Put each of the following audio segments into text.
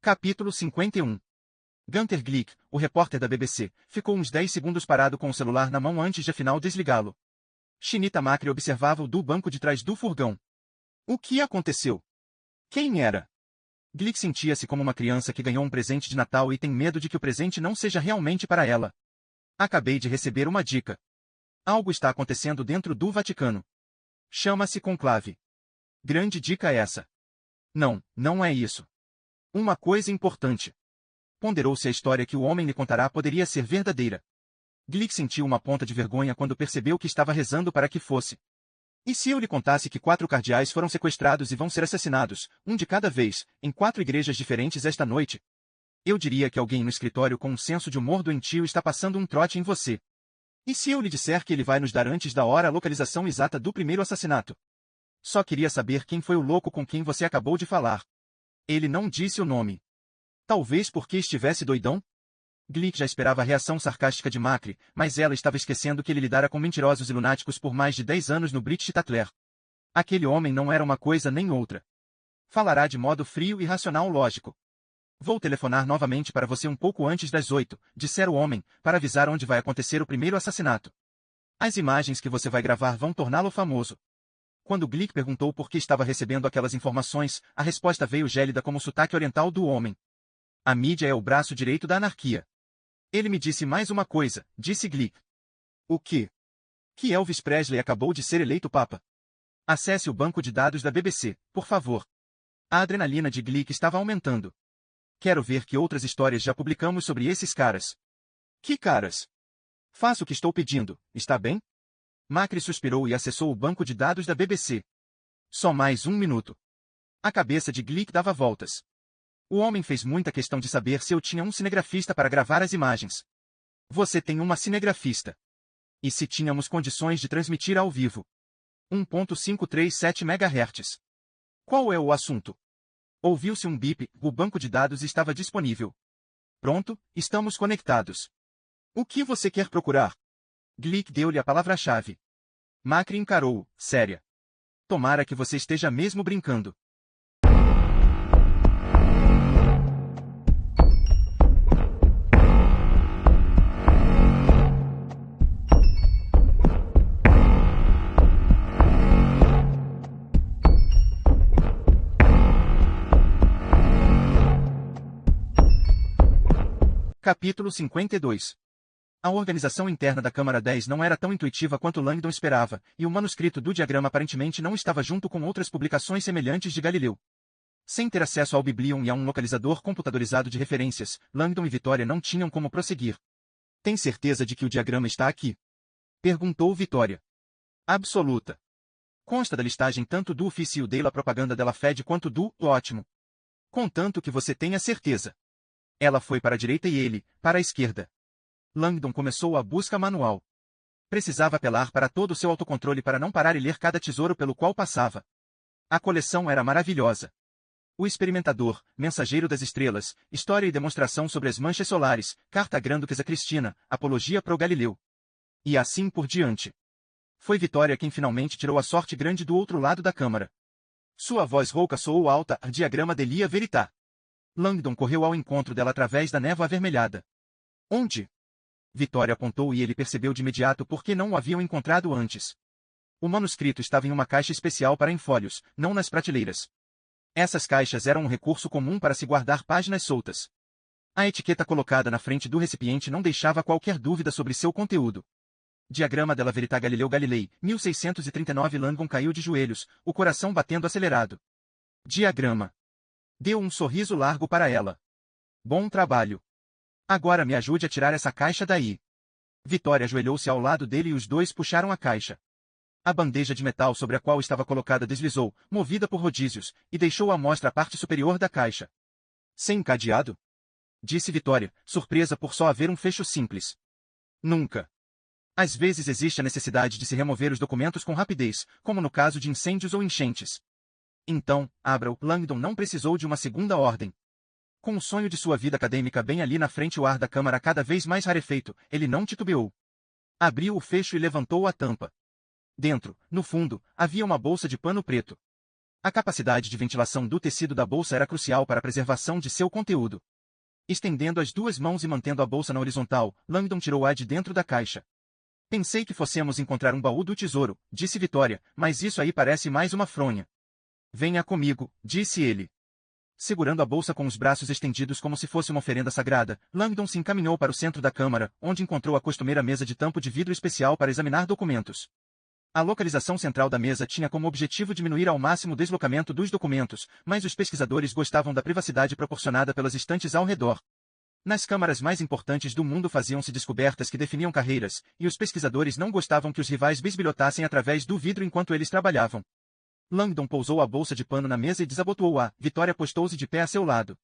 Capítulo 51. Gunter Glick, o repórter da BBC, ficou uns 10 segundos parado com o celular na mão antes de afinal desligá-lo. Shinita Macri observava-o do banco de trás do furgão. O que aconteceu? Quem era? Glick sentia-se como uma criança que ganhou um presente de Natal e tem medo de que o presente não seja realmente para ela. Acabei de receber uma dica. Algo está acontecendo dentro do Vaticano. Chama-se conclave. Grande dica essa. Não, não é isso. Uma coisa importante. Ponderou se a história que o homem lhe contará poderia ser verdadeira. Glick sentiu uma ponta de vergonha quando percebeu que estava rezando para que fosse. E se eu lhe contasse que 4 cardeais foram sequestrados e vão ser assassinados, um de cada vez, em 4 igrejas diferentes esta noite? Eu diria que alguém no escritório com um senso de humor doentio está passando um trote em você. E se eu lhe disser que ele vai nos dar antes da hora a localização exata do primeiro assassinato? Só queria saber quem foi o louco com quem você acabou de falar. Ele não disse o nome. Talvez porque estivesse doidão? Glick já esperava a reação sarcástica de Macri, mas ela estava esquecendo que ele lidara com mentirosos e lunáticos por mais de 10 anos no British Tatler. Aquele homem não era uma coisa nem outra. Falará de modo frio e racional lógico. Vou telefonar novamente para você um pouco antes das 8, dissera o homem, para avisar onde vai acontecer o primeiro assassinato. As imagens que você vai gravar vão torná-lo famoso. Quando Glick perguntou por que estava recebendo aquelas informações, a resposta veio gélida como o sotaque oriental do homem. A mídia é o braço direito da anarquia. Ele me disse mais uma coisa, disse Glick. O quê? Que Elvis Presley acabou de ser eleito Papa. Acesse o banco de dados da BBC, por favor. A adrenalina de Glick estava aumentando. Quero ver que outras histórias já publicamos sobre esses caras. Que caras? Faça o que estou pedindo, está bem? Macri suspirou e acessou o banco de dados da BBC. Só mais 1 minuto. A cabeça de Glick dava voltas. O homem fez muita questão de saber se eu tinha um cinegrafista para gravar as imagens. Você tem uma cinegrafista. E se tínhamos condições de transmitir ao vivo? 1.537 MHz. Qual é o assunto? Ouviu-se um bip, o banco de dados estava disponível. Pronto, estamos conectados. O que você quer procurar? Glick deu-lhe a palavra-chave. Macri encarou-o, séria. Tomara que você esteja mesmo brincando. Capítulo 52. A organização interna da Câmara 10 não era tão intuitiva quanto Langdon esperava, e o manuscrito do diagrama aparentemente não estava junto com outras publicações semelhantes de Galileu. Sem ter acesso ao Biblion e a um localizador computadorizado de referências, Langdon e Vitória não tinham como prosseguir. Tem certeza de que o diagrama está aqui? Perguntou Vitória. Absoluta. Consta da listagem tanto do ofício della propaganda della Fed quanto do ótimo. Contanto que você tenha certeza. Ela foi para a direita e ele, para a esquerda. Langdon começou a busca manual. Precisava apelar para todo o seu autocontrole para não parar e ler cada tesouro pelo qual passava. A coleção era maravilhosa. O experimentador, mensageiro das estrelas, história e demonstração sobre as manchas solares, carta Granduquesa Cristina, apologia pro Galileu. E assim por diante. Foi Vitória quem finalmente tirou a sorte grande do outro lado da câmara. Sua voz rouca soou alta, diagrama delia verità. Langdon correu ao encontro dela através da névoa avermelhada. Onde? Vitória apontou e ele percebeu de imediato por que não o haviam encontrado antes. O manuscrito estava em uma caixa especial para enfólios, não nas prateleiras. Essas caixas eram um recurso comum para se guardar páginas soltas. A etiqueta colocada na frente do recipiente não deixava qualquer dúvida sobre seu conteúdo. Diagrama della Verità Galileu Galilei, 1639. Langdon caiu de joelhos, o coração batendo acelerado. Diagrama. Deu um sorriso largo para ela. Bom trabalho. Agora me ajude a tirar essa caixa daí. Vitória ajoelhou-se ao lado dele e os dois puxaram a caixa. A bandeja de metal sobre a qual estava colocada deslizou, movida por rodízios, e deixou à mostra a parte superior da caixa. Sem cadeado? Disse Vitória, surpresa por só haver um fecho simples. Nunca. Às vezes existe a necessidade de se remover os documentos com rapidez, como no caso de incêndios ou enchentes. Então, abra-o. Langdon não precisou de uma segunda ordem. Com o sonho de sua vida acadêmica bem ali na frente e o ar da câmara cada vez mais rarefeito, ele não titubeou. Abriu o fecho e levantou a tampa. Dentro, no fundo, havia uma bolsa de pano preto. A capacidade de ventilação do tecido da bolsa era crucial para a preservação de seu conteúdo. Estendendo as duas mãos e mantendo a bolsa na horizontal, Langdon tirou-a de dentro da caixa. Pensei que fossemos encontrar um baú do tesouro, disse Vitória, mas isso aí parece mais uma fronha. Venha comigo, disse ele. Segurando a bolsa com os braços estendidos como se fosse uma oferenda sagrada, Langdon se encaminhou para o centro da câmara, onde encontrou a costumeira mesa de tampo de vidro especial para examinar documentos. A localização central da mesa tinha como objetivo diminuir ao máximo o deslocamento dos documentos, mas os pesquisadores gostavam da privacidade proporcionada pelas estantes ao redor. Nas câmaras mais importantes do mundo faziam-se descobertas que definiam carreiras, e os pesquisadores não gostavam que os rivais bisbilhotassem através do vidro enquanto eles trabalhavam. Langdon pousou a bolsa de pano na mesa e desabotoou-a. Vitória postou-se de pé a seu lado.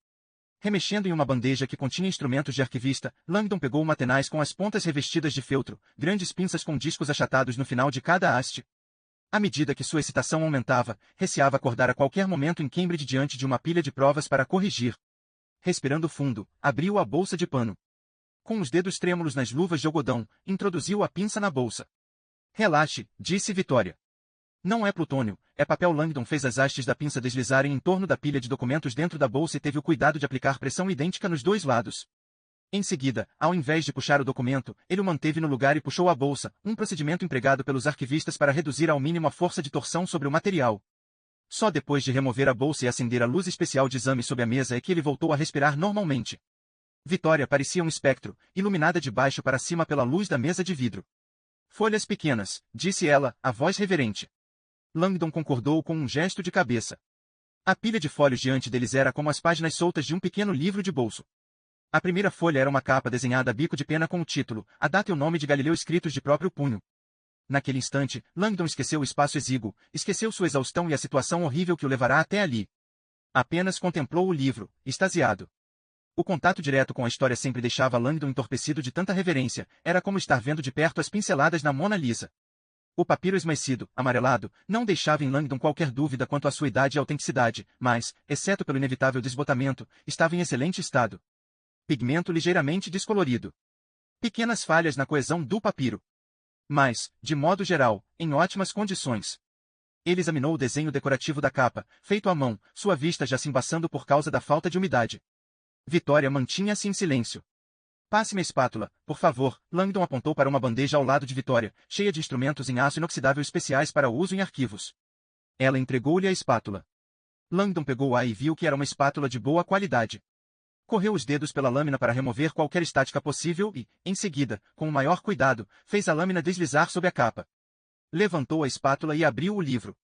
Remexendo em uma bandeja que continha instrumentos de arquivista, Langdon pegou uma tenaz com as pontas revestidas de feltro, grandes pinças com discos achatados no final de cada haste. À medida que sua excitação aumentava, receava acordar a qualquer momento em Cambridge diante de uma pilha de provas para corrigir. Respirando fundo, abriu a bolsa de pano. Com os dedos trêmulos nas luvas de algodão, introduziu a pinça na bolsa. Relaxe, disse Vitória. Não é plutônio, é papel. Langdon fez as hastes da pinça deslizarem em torno da pilha de documentos dentro da bolsa e teve o cuidado de aplicar pressão idêntica nos dois lados. Em seguida, ao invés de puxar o documento, ele o manteve no lugar e puxou a bolsa, um procedimento empregado pelos arquivistas para reduzir ao mínimo a força de torção sobre o material. Só depois de remover a bolsa e acender a luz especial de exame sob a mesa é que ele voltou a respirar normalmente. Vitória parecia um espectro, iluminada de baixo para cima pela luz da mesa de vidro. Folhas pequenas, disse ela, a voz reverente. Langdon concordou com um gesto de cabeça. A pilha de folhos diante deles era como as páginas soltas de um pequeno livro de bolso. A primeira folha era uma capa desenhada a bico de pena com o título, a data e o nome de Galileu escritos de próprio punho. Naquele instante, Langdon esqueceu o espaço exíguo, esqueceu sua exaustão e a situação horrível que o levará até ali. Apenas contemplou o livro, extasiado. O contato direto com a história sempre deixava Langdon entorpecido de tanta reverência, era como estar vendo de perto as pinceladas na Mona Lisa. O papiro esmaecido, amarelado, não deixava em Langdon qualquer dúvida quanto à sua idade e autenticidade, mas, exceto pelo inevitável desbotamento, estava em excelente estado. Pigmento ligeiramente descolorido. Pequenas falhas na coesão do papiro. Mas, de modo geral, em ótimas condições. Ele examinou o desenho decorativo da capa, feito à mão, sua vista já se embaçando por causa da falta de umidade. Vitória mantinha-se em silêncio. Passe-me a espátula, por favor. Langdon apontou para uma bandeja ao lado de Vitória, cheia de instrumentos em aço inoxidável especiais para uso em arquivos. Ela entregou-lhe a espátula. Langdon pegou-a e viu que era uma espátula de boa qualidade. Correu os dedos pela lâmina para remover qualquer estática possível e, em seguida, com o maior cuidado, fez a lâmina deslizar sob a capa. Levantou a espátula e abriu o livro.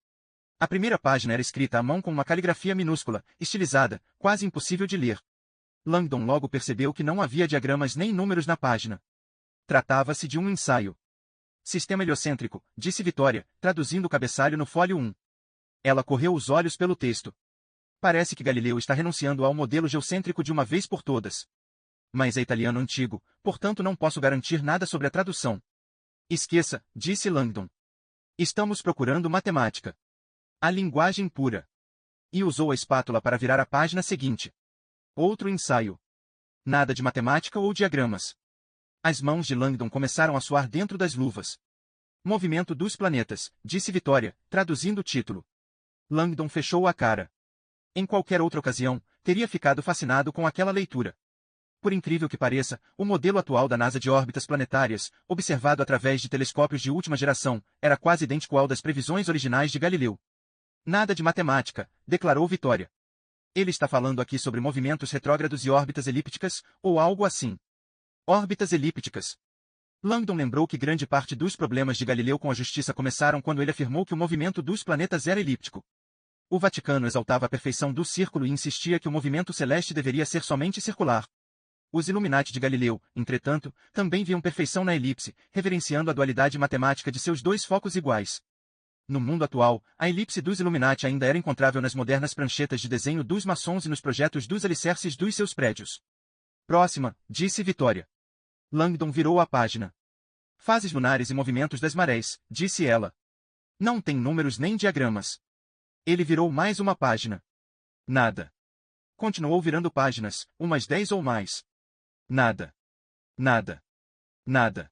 A primeira página era escrita à mão com uma caligrafia minúscula, estilizada, quase impossível de ler. Langdon logo percebeu que não havia diagramas nem números na página. Tratava-se de um ensaio. Sistema heliocêntrico, disse Vitória, traduzindo o cabeçalho no fólio 1. Ela correu os olhos pelo texto. Parece que Galileu está renunciando ao modelo geocêntrico de uma vez por todas. Mas é italiano antigo, portanto não posso garantir nada sobre a tradução. Esqueça, disse Langdon. Estamos procurando matemática. A linguagem pura. E usou a espátula para virar a página seguinte. Outro ensaio. Nada de matemática ou diagramas. As mãos de Langdon começaram a suar dentro das luvas. Movimento dos planetas, disse Vitória, traduzindo o título. Langdon fechou a cara. Em qualquer outra ocasião, teria ficado fascinado com aquela leitura. Por incrível que pareça, o modelo atual da NASA de órbitas planetárias, observado através de telescópios de última geração, era quase idêntico ao das previsões originais de Galileu. Nada de matemática, declarou Vitória. Ele está falando aqui sobre movimentos retrógrados e órbitas elípticas, ou algo assim. Órbitas elípticas. Langdon lembrou que grande parte dos problemas de Galileu com a justiça começaram quando ele afirmou que o movimento dos planetas era elíptico. O Vaticano exaltava a perfeição do círculo e insistia que o movimento celeste deveria ser somente circular. Os Illuminati de Galileu, entretanto, também viam perfeição na elipse, reverenciando a dualidade matemática de seus dois focos iguais. No mundo atual, a elipse dos Illuminati ainda era encontrável nas modernas pranchetas de desenho dos maçons e nos projetos dos alicerces dos seus prédios. Próxima, disse Vitória. Langdon virou a página. Fases lunares e movimentos das marés, disse ela. Não tem números nem diagramas. Ele virou mais uma página. Nada. Continuou virando páginas, umas 10 ou mais. Nada. Nada. Nada.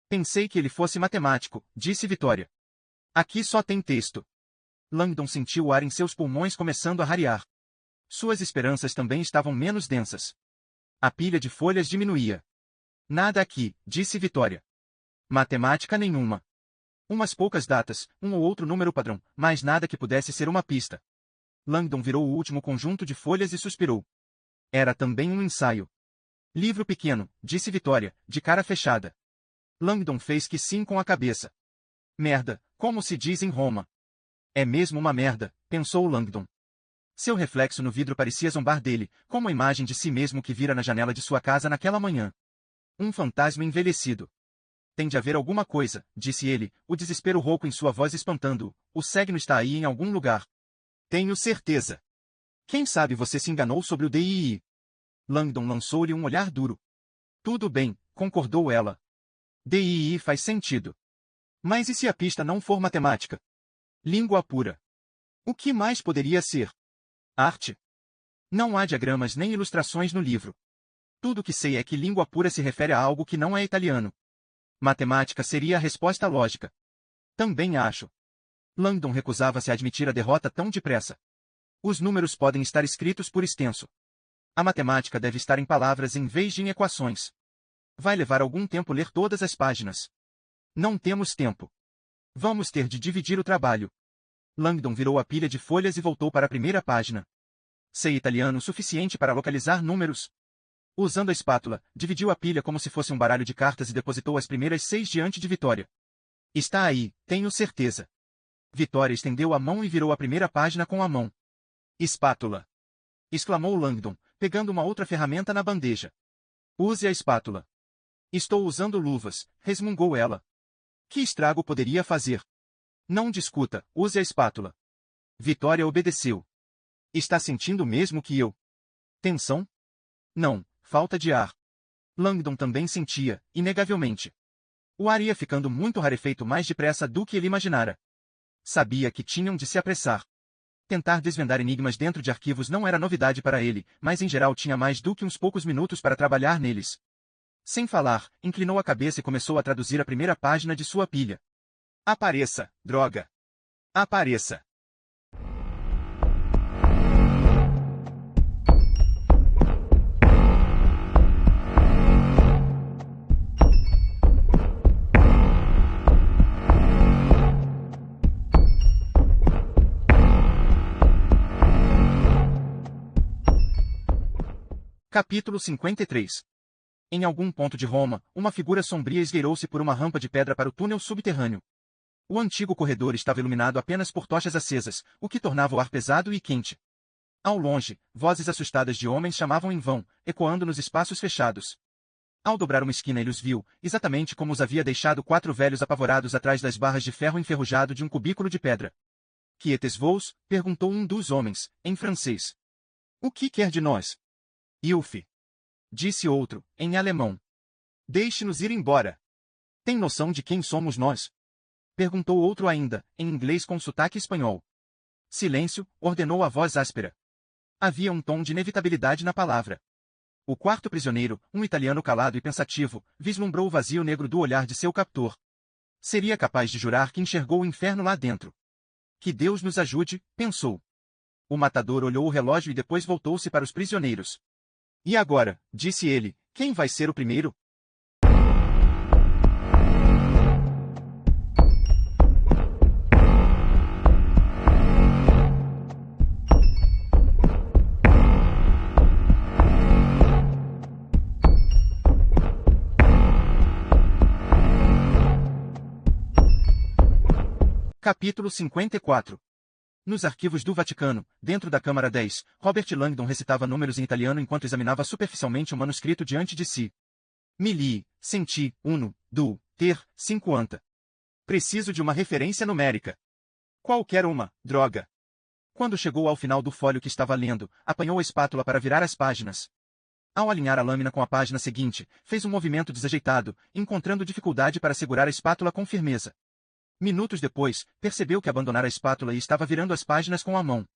Pensei que ele fosse matemático, disse Vitória. Aqui só tem texto. Langdon sentiu o ar em seus pulmões começando a rarear. Suas esperanças também estavam menos densas. A pilha de folhas diminuía. Nada aqui, disse Vitória. Matemática nenhuma. Umas poucas datas, um ou outro número padrão, mas nada que pudesse ser uma pista. Langdon virou o último conjunto de folhas e suspirou. Era também um ensaio. Livro pequeno, disse Vitória, de cara fechada. Langdon fez que sim com a cabeça. Merda, como se diz em Roma. É mesmo uma merda, pensou Langdon. Seu reflexo no vidro parecia zombar dele, como a imagem de si mesmo que vira na janela de sua casa naquela manhã. Um fantasma envelhecido. Tem de haver alguma coisa, disse ele, o desespero rouco em sua voz espantando-o. O signo está aí em algum lugar. Tenho certeza. Quem sabe você se enganou sobre o DII? Langdon lançou-lhe um olhar duro. Tudo bem, concordou ela. DII faz sentido. Mas e se a pista não for matemática? Língua pura. O que mais poderia ser? Arte? Não há diagramas nem ilustrações no livro. Tudo que sei é que língua pura se refere a algo que não é italiano. Matemática seria a resposta lógica. Também acho. Langdon recusava-se a admitir a derrota tão depressa. Os números podem estar escritos por extenso. A matemática deve estar em palavras em vez de em equações. Vai levar algum tempo ler todas as páginas. Não temos tempo. Vamos ter de dividir o trabalho. Langdon virou a pilha de folhas e voltou para a primeira página. Sei italiano o suficiente para localizar números. Usando a espátula, dividiu a pilha como se fosse um baralho de cartas e depositou as primeiras 6 diante de Vitória. Está aí, tenho certeza. Vitória estendeu a mão e virou a primeira página com a mão. Espátula! Exclamou Langdon, pegando uma outra ferramenta na bandeja. Use a espátula. Estou usando luvas, resmungou ela. Que estrago poderia fazer? Não discuta, use a espátula. Vitória obedeceu. Está sentindo mesmo que eu? Tensão? Não, falta de ar. Langdon também sentia, inegavelmente. O ar ia ficando muito rarefeito mais depressa do que ele imaginara. Sabia que tinham de se apressar. Tentar desvendar enigmas dentro de arquivos não era novidade para ele, mas em geral tinha mais do que uns poucos minutos para trabalhar neles. Sem falar, inclinou a cabeça e começou a traduzir a primeira página de sua pilha. Apareça, droga! Apareça! Capítulo 53. Em algum ponto de Roma, uma figura sombria esgueirou-se por uma rampa de pedra para o túnel subterrâneo. O antigo corredor estava iluminado apenas por tochas acesas, o que tornava o ar pesado e quente. Ao longe, vozes assustadas de homens chamavam em vão, ecoando nos espaços fechados. Ao dobrar uma esquina ele os viu, exatamente como os havia deixado 4 velhos apavorados atrás das barras de ferro enferrujado de um cubículo de pedra. Quietes vos? Perguntou um dos homens, em francês. O que quer de nós? Ilfe. Disse outro, em alemão. Deixe-nos ir embora. Tem noção de quem somos nós? Perguntou outro ainda, em inglês com sotaque espanhol. Silêncio, ordenou a voz áspera. Havia um tom de inevitabilidade na palavra. O quarto prisioneiro, um italiano calado e pensativo, vislumbrou o vazio negro do olhar de seu captor. Seria capaz de jurar que enxergou o inferno lá dentro. Que Deus nos ajude, pensou. O matador olhou o relógio e depois voltou-se para os prisioneiros. E agora, disse ele, quem vai ser o primeiro? Capítulo 54. Nos arquivos do Vaticano, dentro da Câmara 10, Robert Langdon recitava números em italiano enquanto examinava superficialmente o manuscrito diante de si. Mili, senti, uno, du, ter, 5 anta. Preciso de uma referência numérica. Qualquer uma, droga. Quando chegou ao final do folho que estava lendo, apanhou a espátula para virar as páginas. Ao alinhar a lâmina com a página seguinte, fez um movimento desajeitado, encontrando dificuldade para segurar a espátula com firmeza. Minutos depois, percebeu que abandonara a espátula e estava virando as páginas com a mão.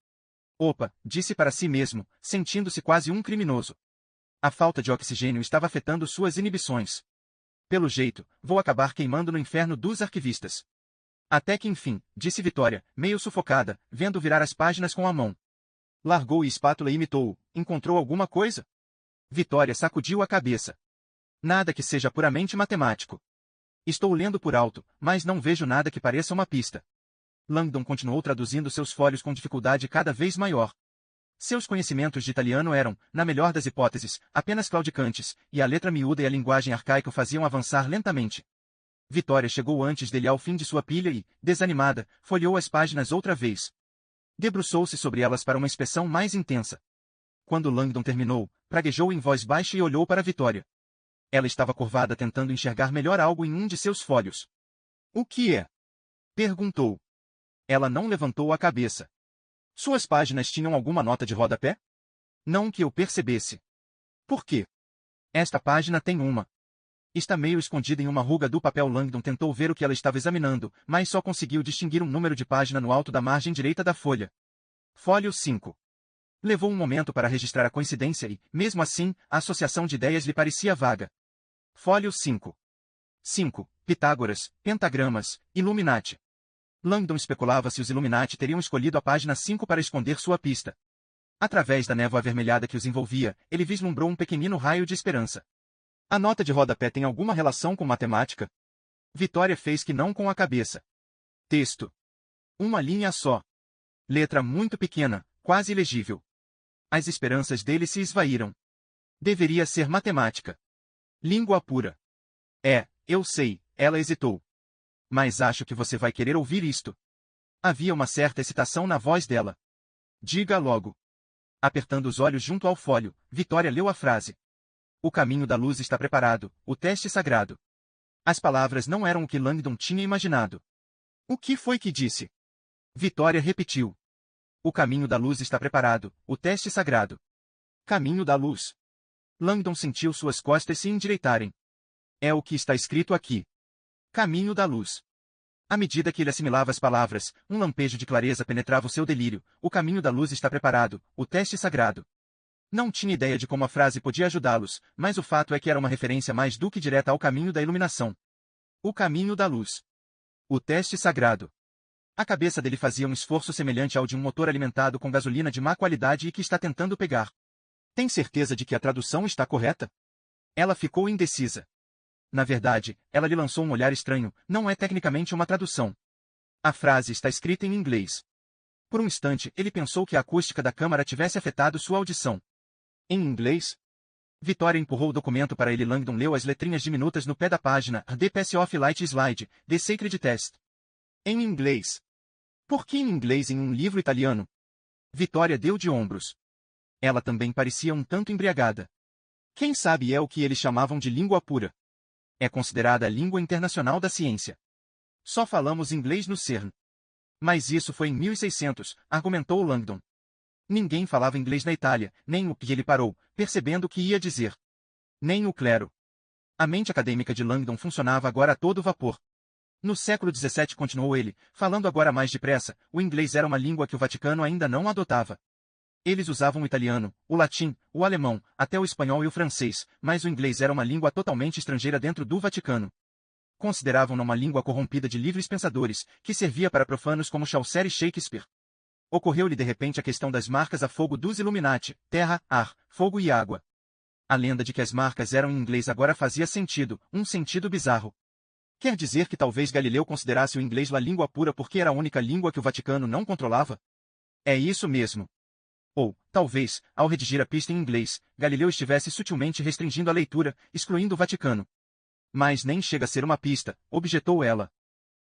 Opa, disse para si mesmo, sentindo-se quase um criminoso. A falta de oxigênio estava afetando suas inibições. Pelo jeito, vou acabar queimando no inferno dos arquivistas. Até que enfim, disse Vitória, meio sufocada, vendo virar as páginas com a mão. Largou a espátula e imitou-o. Encontrou alguma coisa? Vitória sacudiu a cabeça. Nada que seja puramente matemático. Estou lendo por alto, mas não vejo nada que pareça uma pista. Langdon continuou traduzindo seus folhos com dificuldade cada vez maior. Seus conhecimentos de italiano eram, na melhor das hipóteses, apenas claudicantes, e a letra miúda e a linguagem arcaica o faziam avançar lentamente. Vitória chegou antes dele ao fim de sua pilha e, desanimada, folheou as páginas outra vez. Debruçou-se sobre elas para uma inspeção mais intensa. Quando Langdon terminou, praguejou em voz baixa e olhou para Vitória. Ela estava curvada tentando enxergar melhor algo em um de seus folhos. O que é? Perguntou. Ela não levantou a cabeça. Suas páginas tinham alguma nota de rodapé? Não que eu percebesse. Por quê? Esta página tem uma. Está meio escondida em uma ruga do papel. Langdon tentou ver o que ela estava examinando, mas só conseguiu distinguir um número de página no alto da margem direita da folha. Fólio 5. Levou um momento para registrar a coincidência e, mesmo assim, a associação de ideias lhe parecia vaga. Fólio 5. 5. Pitágoras, pentagramas, Illuminati. Langdon especulava se os Illuminati teriam escolhido a página 5 para esconder sua pista. Através da névoa avermelhada que os envolvia, ele vislumbrou um pequenino raio de esperança. A nota de rodapé tem alguma relação com matemática? Vitória fez que não com a cabeça. Texto. Uma linha só. Letra muito pequena, quase ilegível. As esperanças dele se esvaíram. Deveria ser matemática. Língua pura. Eu sei, ela hesitou. Mas acho que você vai querer ouvir isto. Havia uma certa excitação na voz dela. Diga logo. Apertando os olhos junto ao fólio, Vitória leu a frase. O caminho da luz está preparado, o teste sagrado. As palavras não eram o que Langdon tinha imaginado. O que foi que disse? Vitória repetiu. O caminho da luz está preparado, o teste sagrado. Caminho da luz. Langdon sentiu suas costas se endireitarem. É o que está escrito aqui. Caminho da luz. À medida que ele assimilava as palavras, um lampejo de clareza penetrava o seu delírio. O caminho da luz está preparado, o teste sagrado. Não tinha ideia de como a frase podia ajudá-los, mas o fato é que era uma referência mais do que direta ao caminho da iluminação. O caminho da luz. O teste sagrado. A cabeça dele fazia um esforço semelhante ao de um motor alimentado com gasolina de má qualidade e que está tentando pegar. Tem certeza de que a tradução está correta? Ela ficou indecisa. Na verdade, ela lhe lançou um olhar estranho, não é tecnicamente uma tradução. A frase está escrita em inglês. Por um instante, ele pensou que a acústica da câmara tivesse afetado sua audição. Em inglês? Vitória empurrou o documento para ele. Langdon leu as letrinhas diminutas no pé da página. The Pass of Light Slide, The Sacred Test. Em inglês. Por que em inglês em um livro italiano? Vitória deu de ombros. Ela também parecia um tanto embriagada. Quem sabe é o que eles chamavam de língua pura. É considerada a língua internacional da ciência. Só falamos inglês no CERN. Mas isso foi em 1600, argumentou Langdon. Ninguém falava inglês na Itália, nem o que ele parou, percebendo o que ia dizer. Nem o clero. A mente acadêmica de Langdon funcionava agora a todo vapor. No século XVII, continuou ele, falando agora mais depressa, o inglês era uma língua que o Vaticano ainda não adotava. Eles usavam o italiano, o latim, o alemão, até o espanhol e o francês, mas o inglês era uma língua totalmente estrangeira dentro do Vaticano. Consideravam-na uma língua corrompida de livres pensadores, que servia para profanos como Chaucer e Shakespeare. Ocorreu-lhe de repente a questão das marcas a fogo dos Illuminati, terra, ar, fogo e água. A lenda de que as marcas eram em inglês agora fazia sentido, um sentido bizarro. Quer dizer que talvez Galileu considerasse o inglês a língua pura porque era a única língua que o Vaticano não controlava? É isso mesmo. Ou, talvez, ao redigir a pista em inglês, Galileu estivesse sutilmente restringindo a leitura, excluindo o Vaticano. Mas nem chega a ser uma pista, objetou ela.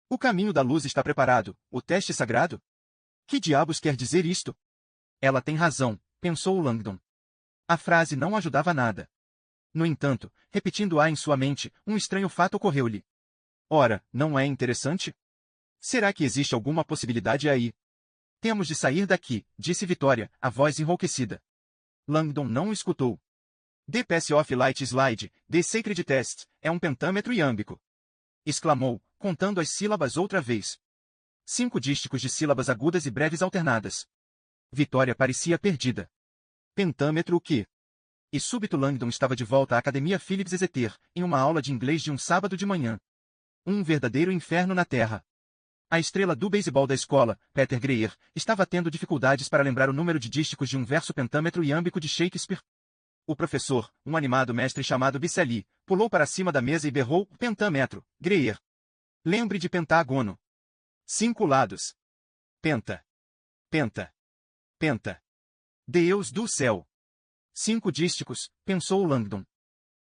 O caminho da luz está preparado, o teste sagrado? Que diabos quer dizer isto? Ela tem razão, pensou Langdon. A frase não ajudava nada. No entanto, repetindo-a em sua mente, um estranho fato ocorreu-lhe. Ora, não é interessante? Será que existe alguma possibilidade aí? Temos de sair daqui, disse Vitória, a voz enrouquecida. Langdon não o escutou. The Pass of Light Slide, The Sacred Test, é um pentâmetro iâmbico. Exclamou, contando as sílabas outra vez. 5 dísticos de sílabas agudas e breves alternadas. Vitória parecia perdida. Pentâmetro o quê? E súbito Langdon estava de volta à Academia Phillips Exeter, em uma aula de inglês de um sábado de manhã. Um verdadeiro inferno na Terra. A estrela do beisebol da escola, Peter Greer, estava tendo dificuldades para lembrar o número de dísticos de um verso pentâmetro iâmbico de Shakespeare. O professor, um animado mestre chamado Bicelli, pulou para cima da mesa e berrou: pentâmetro, Greer. Lembre de pentágono. 5 lados. Penta. Penta. Penta. Deus do céu. 5 dísticos, pensou Langdon.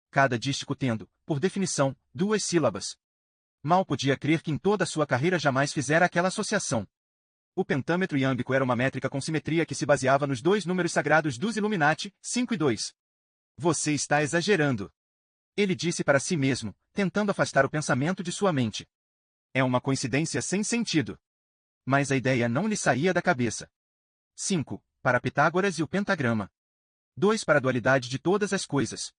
Cada dístico tendo, por definição, 2 sílabas. Mal podia crer que em toda a sua carreira jamais fizera aquela associação. O pentâmetro iâmbico era uma métrica com simetria que se baseava nos 2 números sagrados dos Illuminati, 5 e 2. Você está exagerando. Ele disse para si mesmo, tentando afastar o pensamento de sua mente. É uma coincidência sem sentido. Mas a ideia não lhe saía da cabeça. 5, para Pitágoras e o pentagrama. 2 para a dualidade de todas as coisas.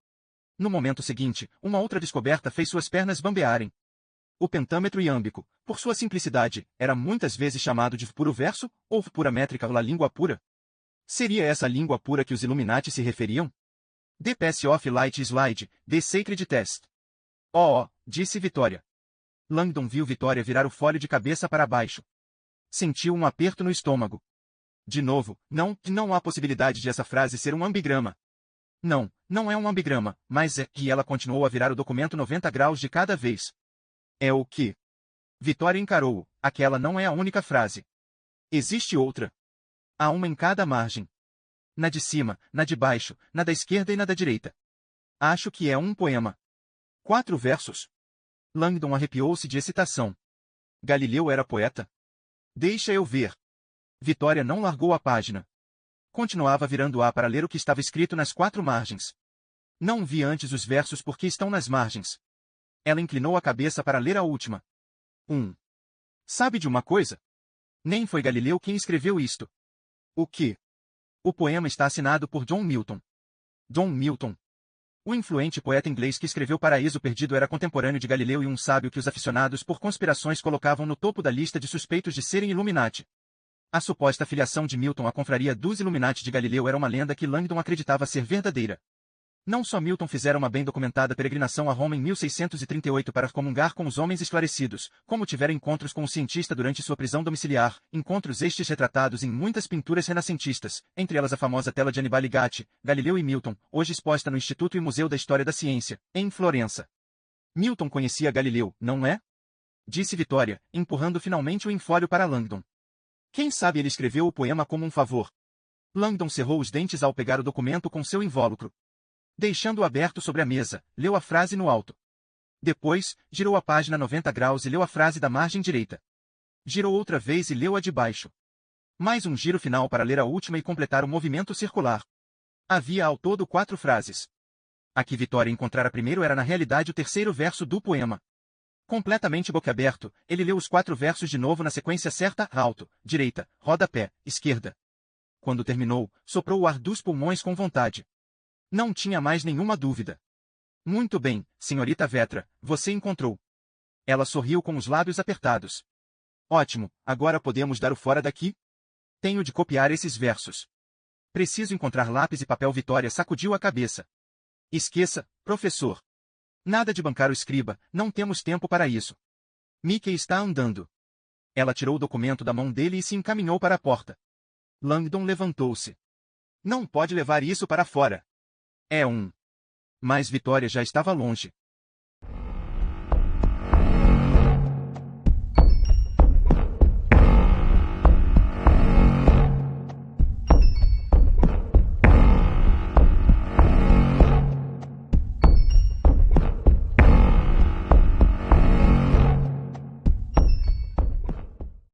No momento seguinte, uma outra descoberta fez suas pernas bambearem. O pentâmetro iâmbico, por sua simplicidade, era muitas vezes chamado de puro verso, ou pura métrica ou a língua pura. Seria essa a língua pura que os Illuminati se referiam? The Pass of Light Slide, The Sacred Test. Oh, disse Vitória. Langdon viu Vitória virar o folho de cabeça para baixo. Sentiu um aperto no estômago. De novo, não há possibilidade de essa frase ser um ambigrama. Não é um ambigrama, mas é que ela continuou a virar o documento 90 graus de cada vez. É o que? Vitória encarou-o. Aquela não é a única frase. Existe outra. Há uma em cada margem. Na de cima, na de baixo, na da esquerda e na da direita. Acho que é um poema. 4 versos. Langdon arrepiou-se de excitação. Galileu era poeta? Deixa eu ver. Vitória não largou a página. Continuava virando-a para ler o que estava escrito nas 4 margens. Não vi antes os versos porque estão nas margens. Ela inclinou a cabeça para ler a última. 1. Sabe de uma coisa? Nem foi Galileu quem escreveu isto. O quê? O poema está assinado por John Milton. John Milton. O influente poeta inglês que escreveu Paraíso Perdido era contemporâneo de Galileu e um sábio que os aficionados por conspirações colocavam no topo da lista de suspeitos de serem Illuminati. A suposta filiação de Milton à confraria dos Illuminati de Galileu era uma lenda que Langdon acreditava ser verdadeira. Não só Milton fizera uma bem documentada peregrinação a Roma em 1638 para comungar com os homens esclarecidos, como tivera encontros com o cientista durante sua prisão domiciliar, encontros estes retratados em muitas pinturas renascentistas, entre elas a famosa tela de Annibale Gatti, Galileu e Milton, hoje exposta no Instituto e Museu da História da Ciência, em Florença. Milton conhecia Galileu, não é? Disse Vitória, empurrando finalmente o infólio para Langdon. Quem sabe ele escreveu o poema como um favor. Langdon cerrou os dentes ao pegar o documento com seu invólucro. Deixando-o aberto sobre a mesa, leu a frase no alto. Depois, girou a página 90 graus e leu a frase da margem direita. Girou outra vez e leu a de baixo. Mais um giro final para ler a última e completar o movimento circular. Havia ao todo 4 frases. A que Vitória encontrara primeiro era na realidade o terceiro verso do poema. Completamente boquiaberto, ele leu os 4 versos de novo na sequência certa: alto, direita, rodapé, esquerda. Quando terminou, soprou o ar dos pulmões com vontade. Não tinha mais nenhuma dúvida. Muito bem, senhorita Vetra, você encontrou. Ela sorriu com os lábios apertados. Ótimo, agora podemos dar o fora daqui? Tenho de copiar esses versos. Preciso encontrar lápis e papel. Vitória sacudiu a cabeça. Esqueça, professor. Nada de bancar o escriba, não temos tempo para isso. Mickey está andando. Ela tirou o documento da mão dele e se encaminhou para a porta. Langdon levantou-se. Não pode levar isso para fora. É um. Mas Vitória já estava longe.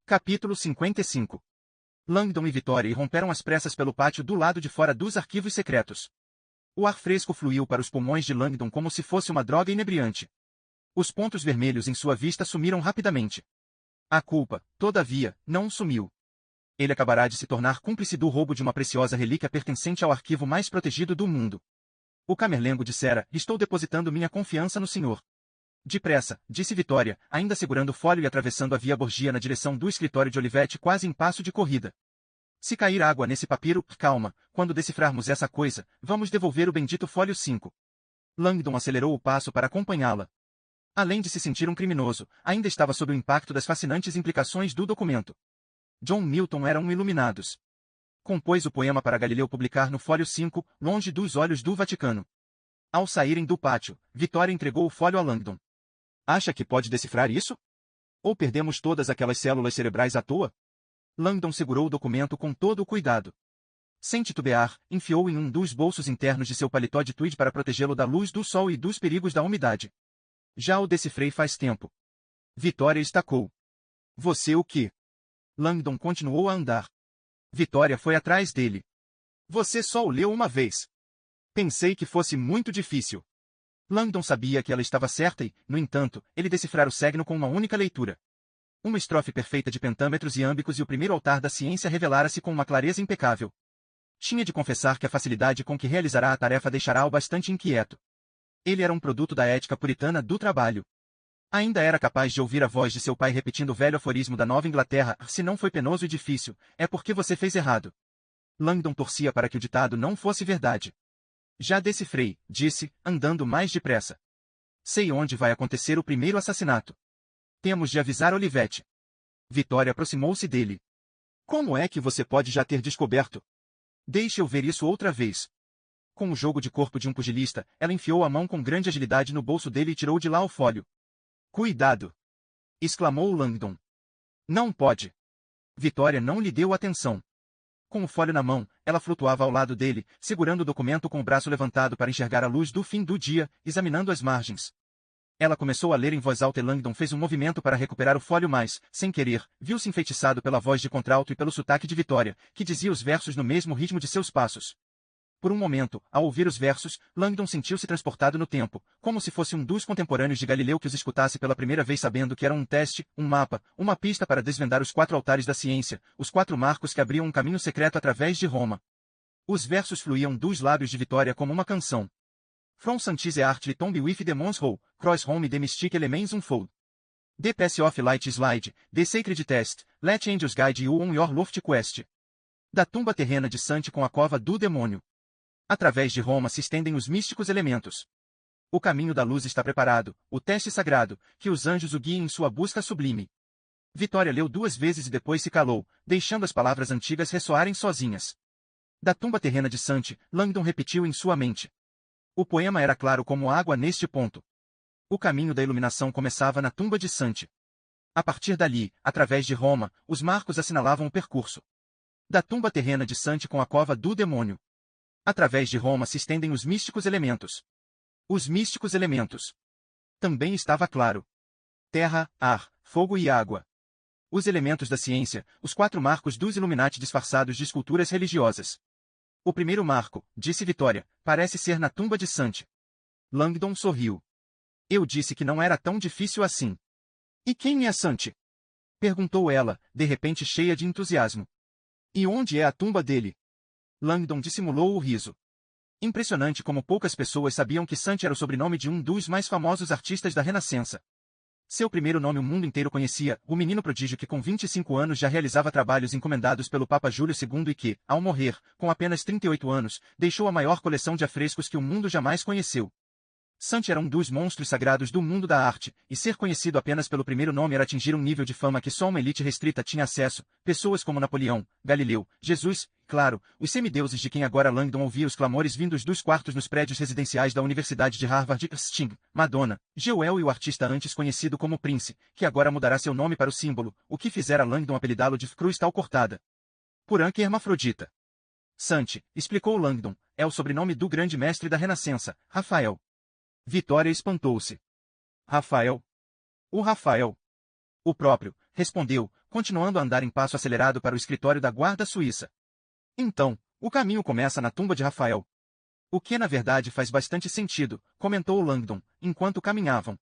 Capítulo 55. Langdon e Vitória irromperam às pressas pelo pátio do lado de fora dos arquivos secretos. O ar fresco fluiu para os pulmões de Langdon como se fosse uma droga inebriante. Os pontos vermelhos em sua vista sumiram rapidamente. A culpa, todavia, não sumiu. Ele acabará de se tornar cúmplice do roubo de uma preciosa relíquia pertencente ao arquivo mais protegido do mundo. O camerlengo dissera: estou depositando minha confiança no senhor. Depressa, disse Vitória, ainda segurando o folho e atravessando a Via Borgia na direção do escritório de Olivetti quase em passo de corrida. Se cair água nesse papiro, calma, quando decifrarmos essa coisa, vamos devolver o bendito folho 5. Langdon acelerou o passo para acompanhá-la. Além de se sentir um criminoso, ainda estava sob o impacto das fascinantes implicações do documento. John Milton era um iluminados. Compôs o poema para Galileu publicar no fólio 5, longe dos olhos do Vaticano. Ao saírem do pátio, Vitória entregou o fólio a Langdon. Acha que pode decifrar isso? Ou perdemos todas aquelas células cerebrais à toa? Langdon segurou o documento com todo o cuidado. Sem titubear, enfiou em um dos bolsos internos de seu paletó de tweed para protegê-lo da luz do sol e dos perigos da umidade. Já o decifrei faz tempo. Vitória estacou. Você o quê? Langdon continuou a andar. Vitória foi atrás dele. Você só o leu uma vez. Pensei que fosse muito difícil. Langdon sabia que ela estava certa e, no entanto, ele decifrara o signo com uma única leitura. Uma estrofe perfeita de pentâmetros iâmbicos e o primeiro altar da ciência revelara-se com uma clareza impecável. Tinha de confessar que a facilidade com que realizará a tarefa deixará-o bastante inquieto. Ele era um produto da ética puritana do trabalho. Ainda era capaz de ouvir a voz de seu pai repetindo o velho aforismo da Nova Inglaterra: se não foi penoso e difícil, é porque você fez errado. Langdon torcia para que o ditado não fosse verdade. Já decifrei, disse, andando mais depressa. Sei onde vai acontecer o primeiro assassinato. Temos de avisar Olivetti. Vitória aproximou-se dele. Como é que você pode já ter descoberto? Deixe eu ver isso outra vez. Com o jogo de corpo de um pugilista, ela enfiou a mão com grande agilidade no bolso dele e tirou de lá o fólio. Cuidado! Exclamou Langdon. Não pode. Vitória não lhe deu atenção. Com o fólio na mão, ela flutuava ao lado dele, segurando o documento com o braço levantado para enxergar a luz do fim do dia, examinando as margens. Ela começou a ler em voz alta e Langdon fez um movimento para recuperar o fólio, mas, sem querer, viu-se enfeitiçado pela voz de contralto e pelo sotaque de Vitória, que dizia os versos no mesmo ritmo de seus passos. Por um momento, ao ouvir os versos, Langdon sentiu-se transportado no tempo, como se fosse um dos contemporâneos de Galileu que os escutasse pela primeira vez sabendo que eram um teste, um mapa, uma pista para desvendar os 4 altares da ciência, os 4 marcos que abriam um caminho secreto através de Roma. Os versos fluíam dos lábios de Vitória como uma canção. From Santise Art Tomb with Demons Ho, Cross Home the Mystic Elements Unfold. The Pass of Light Slide, The Sacred Test, Let Angels Guide You on Your Loft Quest. Da tumba terrena de Sante com a cova do demônio. Através de Roma se estendem os místicos elementos. O caminho da luz está preparado, o teste sagrado, que os anjos o guiem em sua busca sublime. Vitória leu 2 vezes e depois se calou, deixando as palavras antigas ressoarem sozinhas. Da tumba terrena de Sante, Langdon repetiu em sua mente. O poema era claro como água neste ponto. O caminho da iluminação começava na tumba de Sante. A partir dali, através de Roma, os marcos assinalavam o percurso. Da tumba terrena de Sante com a cova do demônio. Através de Roma se estendem os místicos elementos. Os místicos elementos. Também estava claro. Terra, ar, fogo e água. Os elementos da ciência, os 4 marcos dos Illuminati disfarçados de esculturas religiosas. O primeiro marco, disse Vitória, parece ser na tumba de Sante. Langdon sorriu. Eu disse que não era tão difícil assim. E quem é Sante? Perguntou ela, de repente cheia de entusiasmo. E onde é a tumba dele? Langdon dissimulou o riso. Impressionante como poucas pessoas sabiam que Sante era o sobrenome de um dos mais famosos artistas da Renascença. Seu primeiro nome o mundo inteiro conhecia, o menino prodígio que com 25 anos já realizava trabalhos encomendados pelo Papa Júlio II e que, ao morrer, com apenas 38 anos, deixou a maior coleção de afrescos que o mundo jamais conheceu. Sante era um dos monstros sagrados do mundo da arte, e ser conhecido apenas pelo primeiro nome era atingir um nível de fama que só uma elite restrita tinha acesso, pessoas como Napoleão, Galileu, Jesus, claro, os semideuses de quem agora Langdon ouvia os clamores vindos dos quartos nos prédios residenciais da Universidade de Harvard, Sting, Madonna, Jewel e o artista antes conhecido como Prince, que agora mudará seu nome para o símbolo, o que fizera Langdon apelidá-lo de Cruz Tal Cortada. Por Anque Hermafrodita. Sante, explicou Langdon, é o sobrenome do grande mestre da Renascença, Rafael. Vitória espantou-se. Rafael? O Rafael. O próprio, respondeu, continuando a andar em passo acelerado para o escritório da guarda suíça. Então, o caminho começa na tumba de Rafael. O que na verdade faz bastante sentido, comentou Langdon, enquanto caminhavam.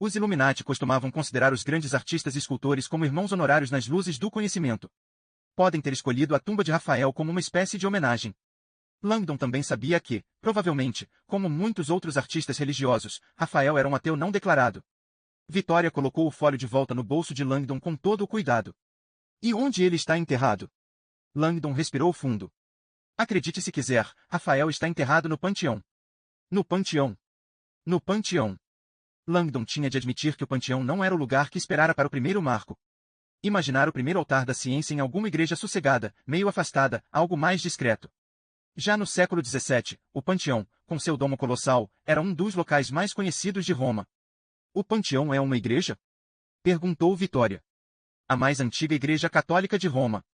Os Illuminati costumavam considerar os grandes artistas e escultores como irmãos honorários nas luzes do conhecimento. Podem ter escolhido a tumba de Rafael como uma espécie de homenagem. Langdon também sabia que, provavelmente, como muitos outros artistas religiosos, Rafael era um ateu não declarado. Vitória colocou o fólio de volta no bolso de Langdon com todo o cuidado. E onde ele está enterrado? Langdon respirou fundo. Acredite se quiser, Rafael está enterrado no Panteão. No Panteão. No Panteão. Langdon tinha de admitir que o panteão não era o lugar que esperara para o primeiro marco. Imaginar o primeiro altar da ciência em alguma igreja sossegada, meio afastada, algo mais discreto. Já no século XVII, o panteão, com seu domo colossal, era um dos locais mais conhecidos de Roma. O panteão é uma igreja? Perguntou Vitória. A mais antiga igreja católica de Roma.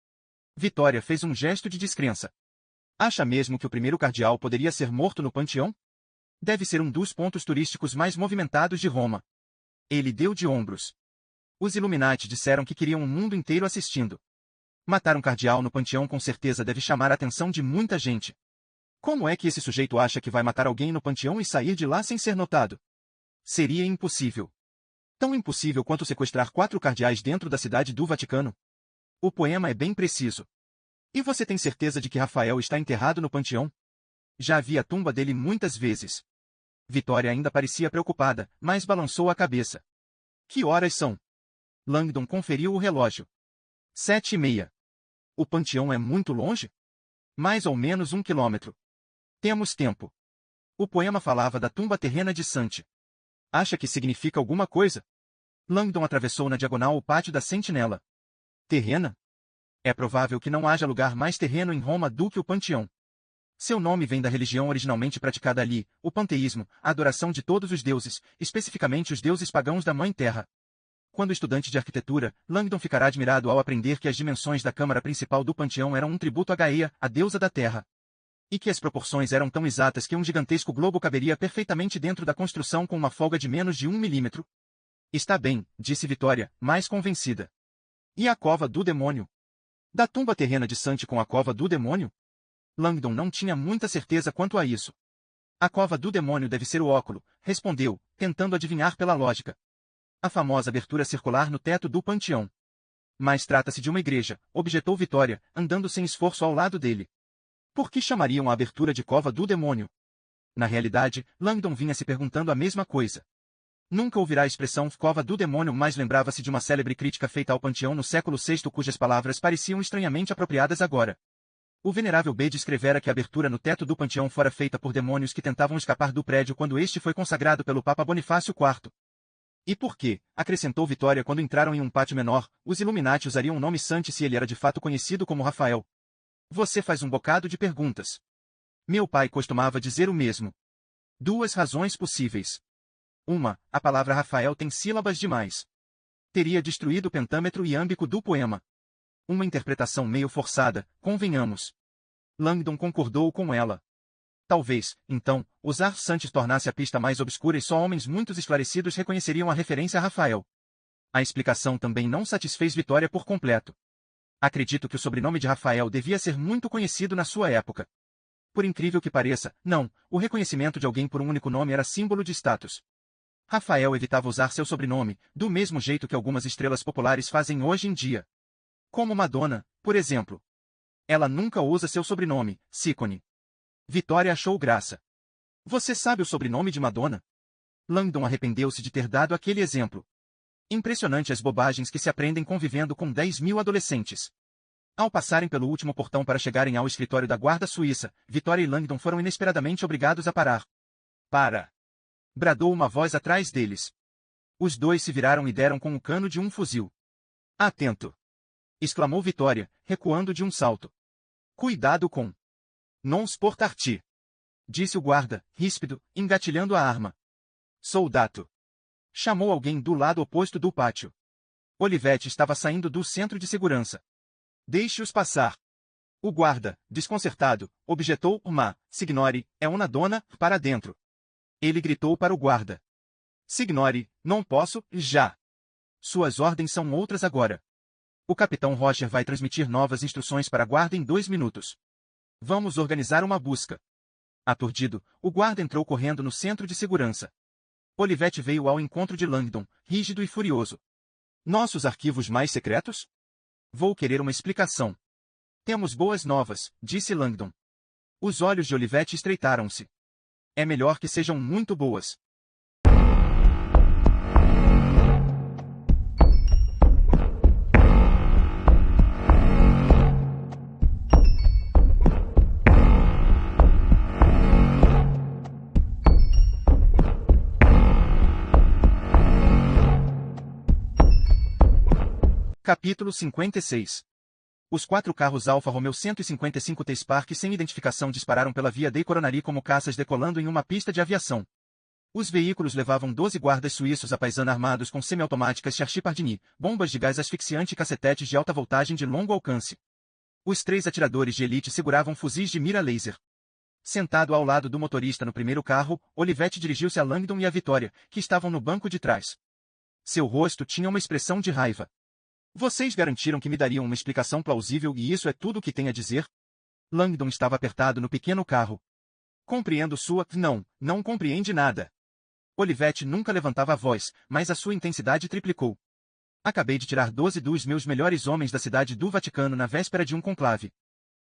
Vitória fez um gesto de descrença. Acha mesmo que o primeiro cardeal poderia ser morto no panteão? Deve ser um dos pontos turísticos mais movimentados de Roma. Ele deu de ombros. Os Illuminati disseram que queriam o mundo inteiro assistindo. Matar um cardeal no panteão com certeza deve chamar a atenção de muita gente. Como é que esse sujeito acha que vai matar alguém no panteão e sair de lá sem ser notado? Seria impossível. Tão impossível quanto sequestrar 4 cardeais dentro da cidade do Vaticano. O poema é bem preciso. E você tem certeza de que Rafael está enterrado no panteão? Já vi a tumba dele muitas vezes. Vitória ainda parecia preocupada, mas balançou a cabeça. Que horas são? Langdon conferiu o relógio. 7:30. O panteão é muito longe? Mais ou menos 1 quilômetro. Temos tempo. O poema falava da tumba terrena de Sante. Acha que significa alguma coisa? Langdon atravessou na diagonal o pátio da sentinela. Terrena? É provável que não haja lugar mais terreno em Roma do que o panteão. Seu nome vem da religião originalmente praticada ali, o panteísmo, a adoração de todos os deuses, especificamente os deuses pagãos da Mãe Terra. Quando estudante de arquitetura, Langdon ficará admirado ao aprender que as dimensões da câmara principal do panteão eram um tributo a Gaia, a deusa da terra. E que as proporções eram tão exatas que um gigantesco globo caberia perfeitamente dentro da construção com uma folga de menos de 1 milímetro. Está bem, disse Vitória, mais convencida. E a cova do demônio? Da tumba terrena de Sante com a cova do demônio? Langdon não tinha muita certeza quanto a isso. A cova do demônio deve ser o óculo, respondeu, tentando adivinhar pela lógica. A famosa abertura circular no teto do panteão. Mas trata-se de uma igreja, objetou Vitória, andando sem esforço ao lado dele. Por que chamariam a abertura de cova do demônio? Na realidade, Langdon vinha se perguntando a mesma coisa. Nunca ouvirá a expressão cova do demônio, mas lembrava-se de uma célebre crítica feita ao panteão no século VI cujas palavras pareciam estranhamente apropriadas agora. O venerável B descrevera que a abertura no teto do panteão fora feita por demônios que tentavam escapar do prédio quando este foi consagrado pelo Papa Bonifácio IV. E por que, acrescentou Vitória, quando entraram em um pátio menor, os Illuminati usariam o nome Sante se ele era de fato conhecido como Rafael? Você faz um bocado de perguntas. Meu pai costumava dizer o mesmo. 2 razões possíveis. Uma, a palavra Rafael tem sílabas demais. Teria destruído o pentâmetro iâmbico do poema. Uma interpretação meio forçada, convenhamos. Langdon concordou com ela. Talvez, então, usar Sante tornasse a pista mais obscura e só homens muito esclarecidos reconheceriam a referência a Rafael. A explicação também não satisfez Vitória por completo. Acredito que o sobrenome de Rafael devia ser muito conhecido na sua época. Por incrível que pareça, não, o reconhecimento de alguém por um único nome era símbolo de status. Rafael evitava usar seu sobrenome, do mesmo jeito que algumas estrelas populares fazem hoje em dia. Como Madonna, por exemplo. Ela nunca usa seu sobrenome, Ciccone. Vitória achou graça. Você sabe o sobrenome de Madonna? Langdon arrependeu-se de ter dado aquele exemplo. Impressionante as bobagens que se aprendem convivendo com 10.000 adolescentes. Ao passarem pelo último portão para chegarem ao escritório da guarda suíça, Vitória e Langdon foram inesperadamente obrigados a parar. Para! Bradou uma voz atrás deles. Os dois se viraram e deram com o cano de um fuzil. Atento! Exclamou Vitória, recuando de um salto. Cuidado com. Non sportarti. Disse o guarda, ríspido, engatilhando a arma. Soldato. Chamou alguém do lado oposto do pátio. Olivetti estava saindo do centro de segurança. Deixe-os passar. O guarda, desconcertado, objetou, signore, é uma dona, para dentro. Ele gritou para o guarda. Signore, não posso, já. Suas ordens são outras agora. O capitão Roger vai transmitir novas instruções para a guarda em 2 minutos. Vamos organizar uma busca. Aturdido, o guarda entrou correndo no centro de segurança. Olivetti veio ao encontro de Langdon, rígido e furioso. Nossos arquivos mais secretos? Vou querer uma explicação. Temos boas novas, disse Langdon. Os olhos de Olivetti estreitaram-se. É melhor que sejam muito boas. Capítulo 56. Os 4 carros Alfa Romeo 155 T-Spark sem identificação dispararam pela via dei Coronari como caças decolando em uma pista de aviação. Os veículos levavam 12 guardas suíços à paisana armados com semiautomáticas Charchi-Pardini, bombas de gás asfixiante e cacetetes de alta voltagem de longo alcance. Os 3 atiradores de elite seguravam fuzis de mira laser. Sentado ao lado do motorista no primeiro carro, Olivetti dirigiu-se a Langdon e a Vitória, que estavam no banco de trás. Seu rosto tinha uma expressão de raiva. Vocês garantiram que me dariam uma explicação plausível e isso é tudo o que tem a dizer? Langdon estava apertado no pequeno carro. Compreendo sua... Não compreende nada. Olivetti nunca levantava a voz, mas a sua intensidade triplicou. Acabei de tirar 12 dos meus melhores homens da cidade do Vaticano na véspera de um conclave.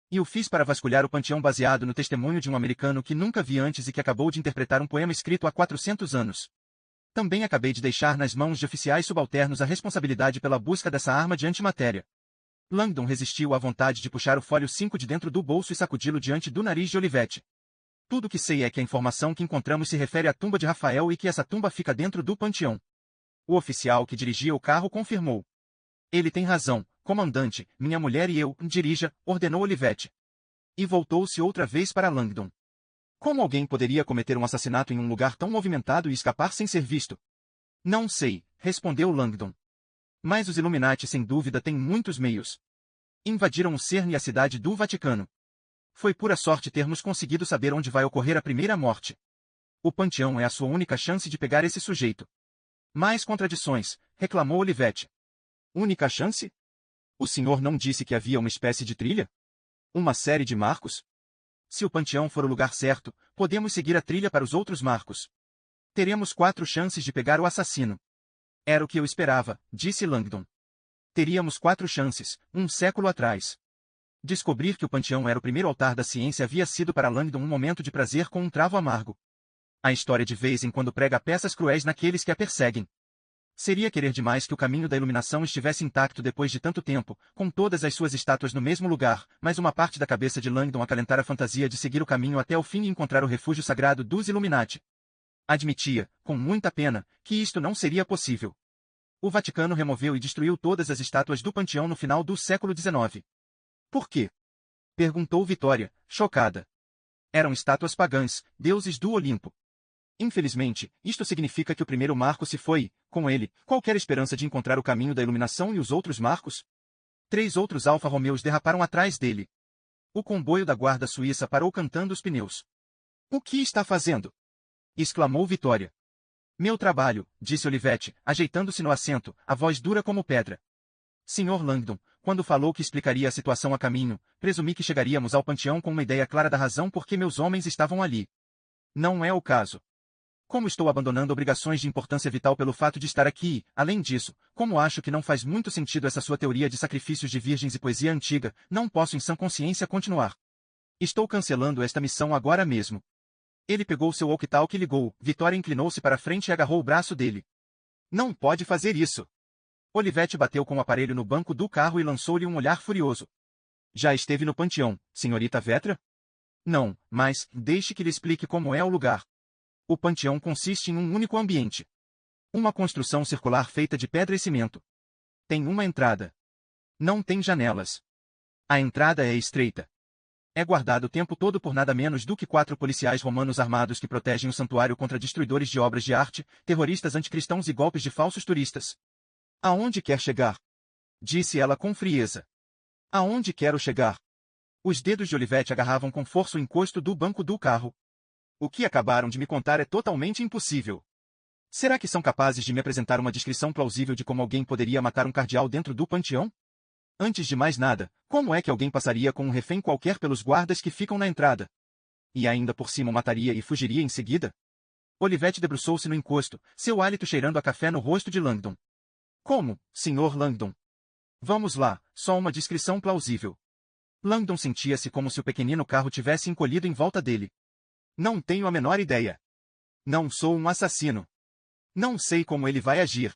E o fiz para vasculhar o panteão baseado no testemunho de um americano que nunca vi antes e que acabou de interpretar um poema escrito há 400 anos. Também acabei de deixar nas mãos de oficiais subalternos a responsabilidade pela busca dessa arma de antimatéria. Langdon resistiu à vontade de puxar o fólio 5 de dentro do bolso e sacudi-lo diante do nariz de Olivetti. Tudo o que sei é que a informação que encontramos se refere à tumba de Rafael e que essa tumba fica dentro do panteão. O oficial que dirigia o carro confirmou. Ele tem razão, comandante, minha mulher e eu, dirija, ordenou Olivetti. E voltou-se outra vez para Langdon. Como alguém poderia cometer um assassinato em um lugar tão movimentado e escapar sem ser visto? Não sei, respondeu Langdon. Mas os Illuminati sem dúvida têm muitos meios. Invadiram o CERN e a cidade do Vaticano. Foi pura sorte termos conseguido saber onde vai ocorrer a primeira morte. O panteão é a sua única chance de pegar esse sujeito. Mais contradições, reclamou Olivetti. Única chance? O senhor não disse que havia uma espécie de trilha? Uma série de marcos? Se o panteão for o lugar certo, podemos seguir a trilha para os outros marcos. Teremos 4 chances de pegar o assassino. Era o que eu esperava, disse Langdon. Teríamos 4 chances, um século atrás. Descobrir que o panteão era o primeiro altar da ciência havia sido para Langdon um momento de prazer com um travo amargo. A história de vez em quando prega peças cruéis naqueles que a perseguem. Seria querer demais que o caminho da iluminação estivesse intacto depois de tanto tempo, com todas as suas estátuas no mesmo lugar, mas uma parte da cabeça de Langdon acalentar a fantasia de seguir o caminho até o fim e encontrar o refúgio sagrado dos Illuminati. Admitia, com muita pena, que isto não seria possível. O Vaticano removeu e destruiu todas as estátuas do panteão no final do século XIX. Por quê? Perguntou Vitória, chocada. Eram estátuas pagãs, deuses do Olimpo. Infelizmente, isto significa que o primeiro marco se foi, com ele, qualquer esperança de encontrar o caminho da iluminação e os outros marcos? 3 outros Alfa Romeos derraparam atrás dele. O comboio da guarda suíça parou cantando os pneus. O que está fazendo? Exclamou Vitória. Meu trabalho, disse Olivetti, ajeitando-se no assento, a voz dura como pedra. Sr. Langdon, quando falou que explicaria a situação a caminho, presumi que chegaríamos ao panteão com uma ideia clara da razão por que meus homens estavam ali. Não é o caso. Como estou abandonando obrigações de importância vital pelo fato de estar aqui e, além disso, como acho que não faz muito sentido essa sua teoria de sacrifícios de virgens e poesia antiga, não posso em sã consciência continuar. Estou cancelando esta missão agora mesmo. Ele pegou seu walkie-talkie e ligou. Vitória inclinou-se para frente e agarrou o braço dele. Não pode fazer isso. Olivetti bateu com o aparelho no banco do carro e lançou-lhe um olhar furioso. Já esteve no panteão, senhorita Vetra? Não, mas, deixe que lhe explique como é o lugar. O panteão consiste em um único ambiente. Uma construção circular feita de pedra e cimento. Tem uma entrada. Não tem janelas. A entrada é estreita. É guardado o tempo todo por nada menos do que 4 policiais romanos armados que protegem o santuário contra destruidores de obras de arte, terroristas anticristãos e golpes de falsos turistas. Aonde quer chegar? Disse ela com frieza. Aonde quero chegar? Os dedos de Olivetti agarravam com força o encosto do banco do carro. O que acabaram de me contar é totalmente impossível. Será que são capazes de me apresentar uma descrição plausível de como alguém poderia matar um cardeal dentro do panteão? Antes de mais nada, como é que alguém passaria com um refém qualquer pelos guardas que ficam na entrada? E ainda por cima o mataria e fugiria em seguida? Olivetti debruçou-se no encosto, seu hálito cheirando a café no rosto de Langdon. Como, Sr. Langdon? Vamos lá, só uma descrição plausível. Langdon sentia-se como se o pequenino carro tivesse encolhido em volta dele. Não tenho a menor ideia. Não sou um assassino. Não sei como ele vai agir.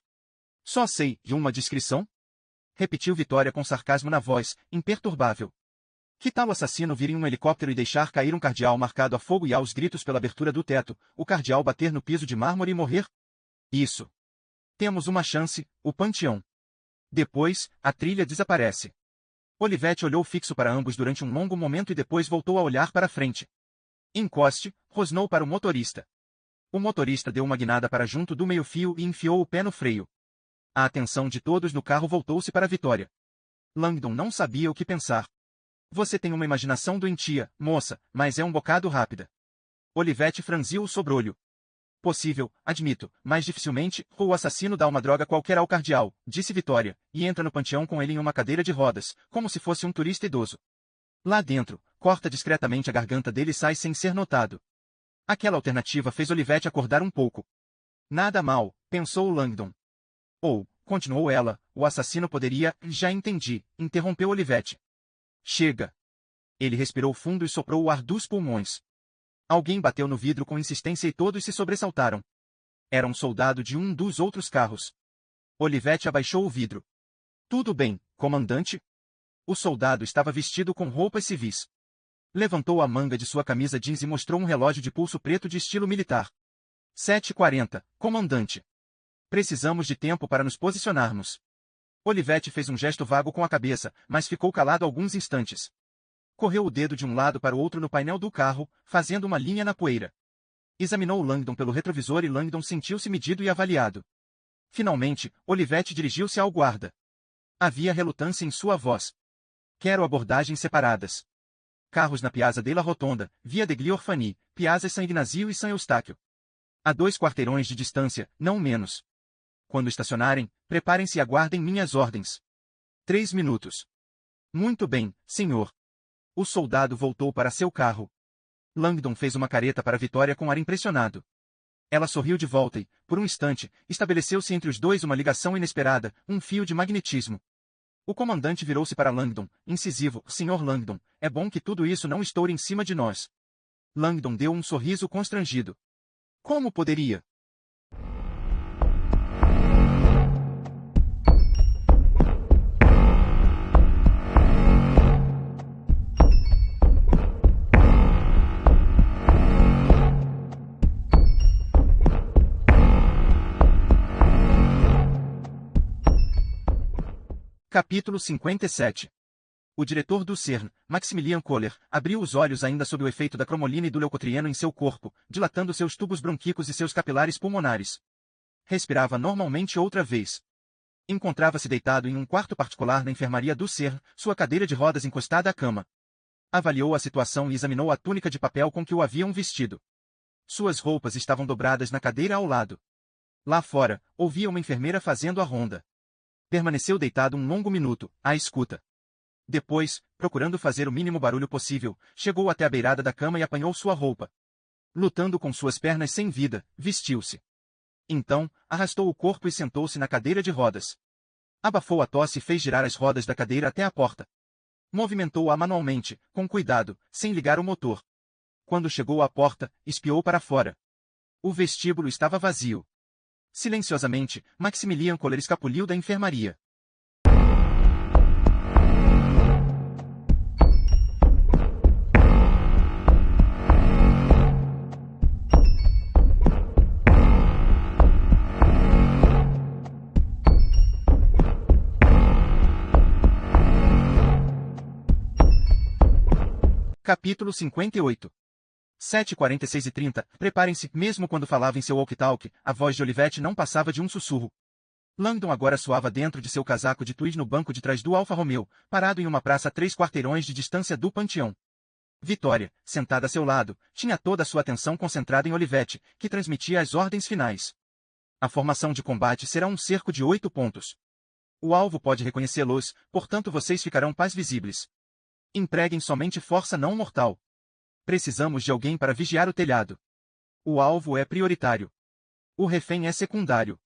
Só sei, de uma descrição? Repetiu Vitória com sarcasmo na voz, imperturbável. Que tal o assassino vir em um helicóptero e deixar cair um cardeal marcado a fogo e aos gritos pela abertura do teto, o cardeal bater no piso de mármore e morrer? Isso. Temos uma chance, o panteão. Depois, a trilha desaparece. Olivetti olhou fixo para ambos durante um longo momento e depois voltou a olhar para frente. Encoste, rosnou para o motorista. O motorista deu uma guinada para junto do meio-fio e enfiou o pé no freio. A atenção de todos no carro voltou-se para Vitória. Langdon não sabia o que pensar. Você tem uma imaginação doentia, moça, mas é um bocado rápida. Olivetti franziu o sobrolho. Possível, admito, mas dificilmente, o assassino dá uma droga qualquer ao cardeal, disse Vitória, e entra no panteão com ele em uma cadeira de rodas, como se fosse um turista idoso. Lá dentro, corta discretamente a garganta dele e sai sem ser notado. Aquela alternativa fez Olivetti acordar um pouco. Nada mal, pensou Langdon. Ou, continuou ela, o assassino poderia, já entendi, interrompeu Olivetti. Chega. Ele respirou fundo e soprou o ar dos pulmões. Alguém bateu no vidro com insistência e todos se sobressaltaram. Era um soldado de um dos outros carros. Olivetti abaixou o vidro. Tudo bem, comandante? O soldado estava vestido com roupas civis. Levantou a manga de sua camisa jeans e mostrou um relógio de pulso preto de estilo militar. 7h40, comandante. Precisamos de tempo para nos posicionarmos. Olivetti fez um gesto vago com a cabeça, mas ficou calado alguns instantes. Correu o dedo de um lado para o outro no painel do carro, fazendo uma linha na poeira. Examinou Langdon pelo retrovisor e Langdon sentiu-se medido e avaliado. Finalmente, Olivetti dirigiu-se ao guarda. Havia relutância em sua voz. Quero abordagens separadas. Carros na Piazza della Rotonda, Via degli Orfani, Piazza San Ignazio e San Eustáquio. A 2 quarteirões de distância, não menos. Quando estacionarem, preparem-se e aguardem minhas ordens. 3 minutos. Muito bem, senhor. O soldado voltou para seu carro. Langdon fez uma careta para Vitória com ar impressionado. Ela sorriu de volta e, por um instante, estabeleceu-se entre os dois uma ligação inesperada, um fio de magnetismo. O comandante virou-se para Langdon, incisivo, Sr. Langdon, é bom que tudo isso não estoure em cima de nós. Langdon deu um sorriso constrangido. Como poderia? Capítulo 57. O diretor do CERN, Maximilian Kohler, abriu os olhos ainda sob o efeito da cromolina e do leucotrieno em seu corpo, dilatando seus tubos bronquíacos e seus capilares pulmonares. Respirava normalmente outra vez. Encontrava-se deitado em um quarto particular na enfermaria do CERN, sua cadeira de rodas encostada à cama. Avaliou a situação e examinou a túnica de papel com que o haviam vestido. Suas roupas estavam dobradas na cadeira ao lado. Lá fora, ouvia uma enfermeira fazendo a ronda. Permaneceu deitado um longo minuto, à escuta. Depois, procurando fazer o mínimo barulho possível, chegou até a beirada da cama e apanhou sua roupa. Lutando com suas pernas sem vida, vestiu-se. Então, arrastou o corpo e sentou-se na cadeira de rodas. Abafou a tosse e fez girar as rodas da cadeira até a porta. Movimentou-a manualmente, com cuidado, sem ligar o motor. Quando chegou à porta, espiou para fora. O vestíbulo estava vazio. Silenciosamente, Maximilian Kohler escapuliu da enfermaria. Capítulo 58. 7h46 e 30, preparem-se, mesmo quando falava em seu walkie-talkie, a voz de Olivetti não passava de um sussurro. Langdon agora suava dentro de seu casaco de tweed no banco de trás do Alfa Romeo, parado em uma praça a 3 quarteirões de distância do panteão. Vitória, sentada a seu lado, tinha toda a sua atenção concentrada em Olivetti, que transmitia as ordens finais. A formação de combate será um cerco de 8 pontos. O alvo pode reconhecê-los, portanto vocês ficarão paz visíveis. Empreguem somente força não mortal. Precisamos de alguém para vigiar o telhado. O alvo é prioritário. O refém é secundário.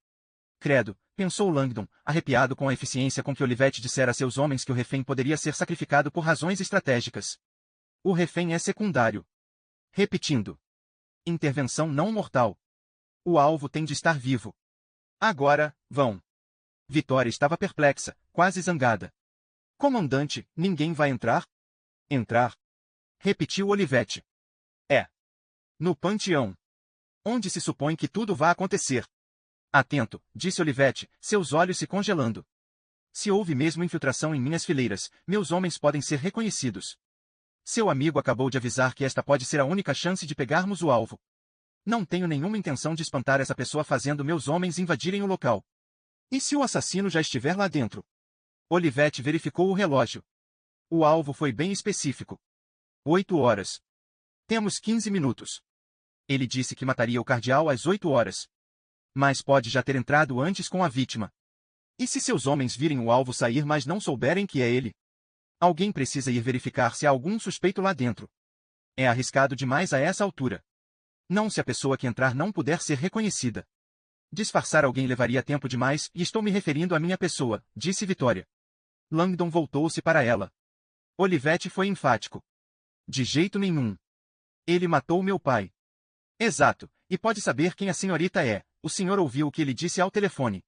Credo, pensou Langdon, arrepiado com a eficiência com que Olivetti dissera a seus homens que o refém poderia ser sacrificado por razões estratégicas. O refém é secundário. Repetindo. Intervenção não mortal. O alvo tem de estar vivo. Agora, vão. Vitória estava perplexa, quase zangada. Comandante, ninguém vai entrar? Entrar? Repetiu Olivetti. É. No panteão. Onde se supõe que tudo vai acontecer. Atento, disse Olivetti, seus olhos se congelando. Se houve mesmo infiltração em minhas fileiras, meus homens podem ser reconhecidos. Seu amigo acabou de avisar que esta pode ser a única chance de pegarmos o alvo. Não tenho nenhuma intenção de espantar essa pessoa fazendo meus homens invadirem o local. E se o assassino já estiver lá dentro? Olivetti verificou o relógio. O alvo foi bem específico. 8 horas. Temos 15 minutos. Ele disse que mataria o cardeal às 8 horas. Mas pode já ter entrado antes com a vítima. E se seus homens virem o alvo sair mas não souberem que é ele? Alguém precisa ir verificar se há algum suspeito lá dentro. É arriscado demais a essa altura. Não se a pessoa que entrar não puder ser reconhecida. Disfarçar alguém levaria tempo demais e estou me referindo à minha pessoa, disse Vitória. Langdon voltou-se para ela. Olivetti foi enfático. De jeito nenhum. Ele matou meu pai. Exato, e pode saber quem a senhorita é. O senhor ouviu o que ele disse ao telefone.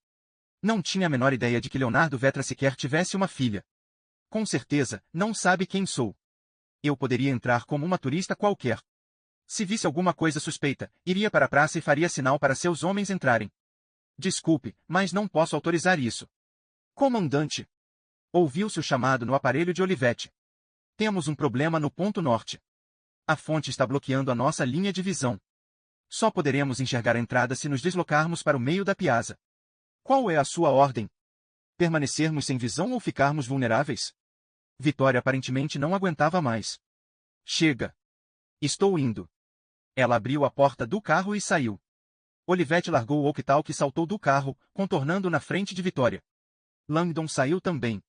Não tinha a menor ideia de que Leonardo Vetra sequer tivesse uma filha. Com certeza, não sabe quem sou. Eu poderia entrar como uma turista qualquer. Se visse alguma coisa suspeita, iria para a praça e faria sinal para seus homens entrarem. Desculpe, mas não posso autorizar isso. Comandante. Ouviu-se o chamado no aparelho de Olivetti. Temos um problema no ponto norte. A fonte está bloqueando a nossa linha de visão. Só poderemos enxergar a entrada se nos deslocarmos para o meio da piazza. Qual é a sua ordem? Permanecermos sem visão ou ficarmos vulneráveis? Vitória aparentemente não aguentava mais. Chega. Estou indo. Ela abriu a porta do carro e saiu. Olivetti largou o walkie-talkie e saltou do carro, contornando na frente de Vitória. Langdon saiu também.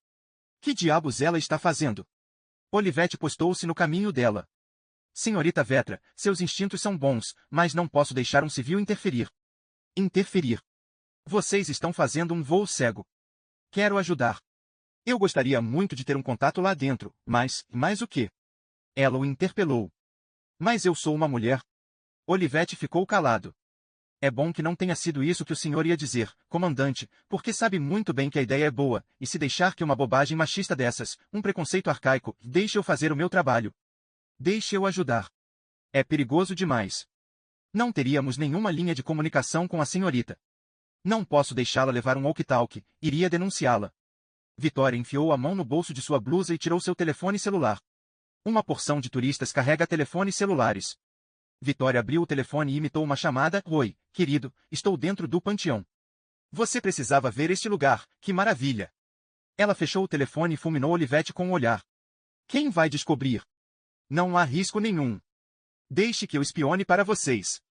Que diabos ela está fazendo? Olivetti postou-se no caminho dela. Senhorita Vetra, seus instintos são bons, mas não posso deixar um civil interferir. Interferir. Vocês estão fazendo um voo cego. Quero ajudar. Eu gostaria muito de ter um contato lá dentro, mas o quê? Ela o interpelou. Mas eu sou uma mulher. Olivetti ficou calado. É bom que não tenha sido isso que o senhor ia dizer, comandante, porque sabe muito bem que a ideia é boa, e se deixar que uma bobagem machista dessas, um preconceito arcaico, deixe eu fazer o meu trabalho. Deixe eu ajudar. É perigoso demais. Não teríamos nenhuma linha de comunicação com a senhorita. Não posso deixá-la levar um walkie-talkie, iria denunciá-la. Vitória enfiou a mão no bolso de sua blusa e tirou seu telefone celular. Uma porção de turistas carrega telefones celulares. Vitória abriu o telefone e imitou uma chamada. Oi, querido, estou dentro do panteão. Você precisava ver este lugar, que maravilha. Ela fechou o telefone e fulminou Olivetti com um olhar. Quem vai descobrir? Não há risco nenhum. Deixe que eu espione para vocês.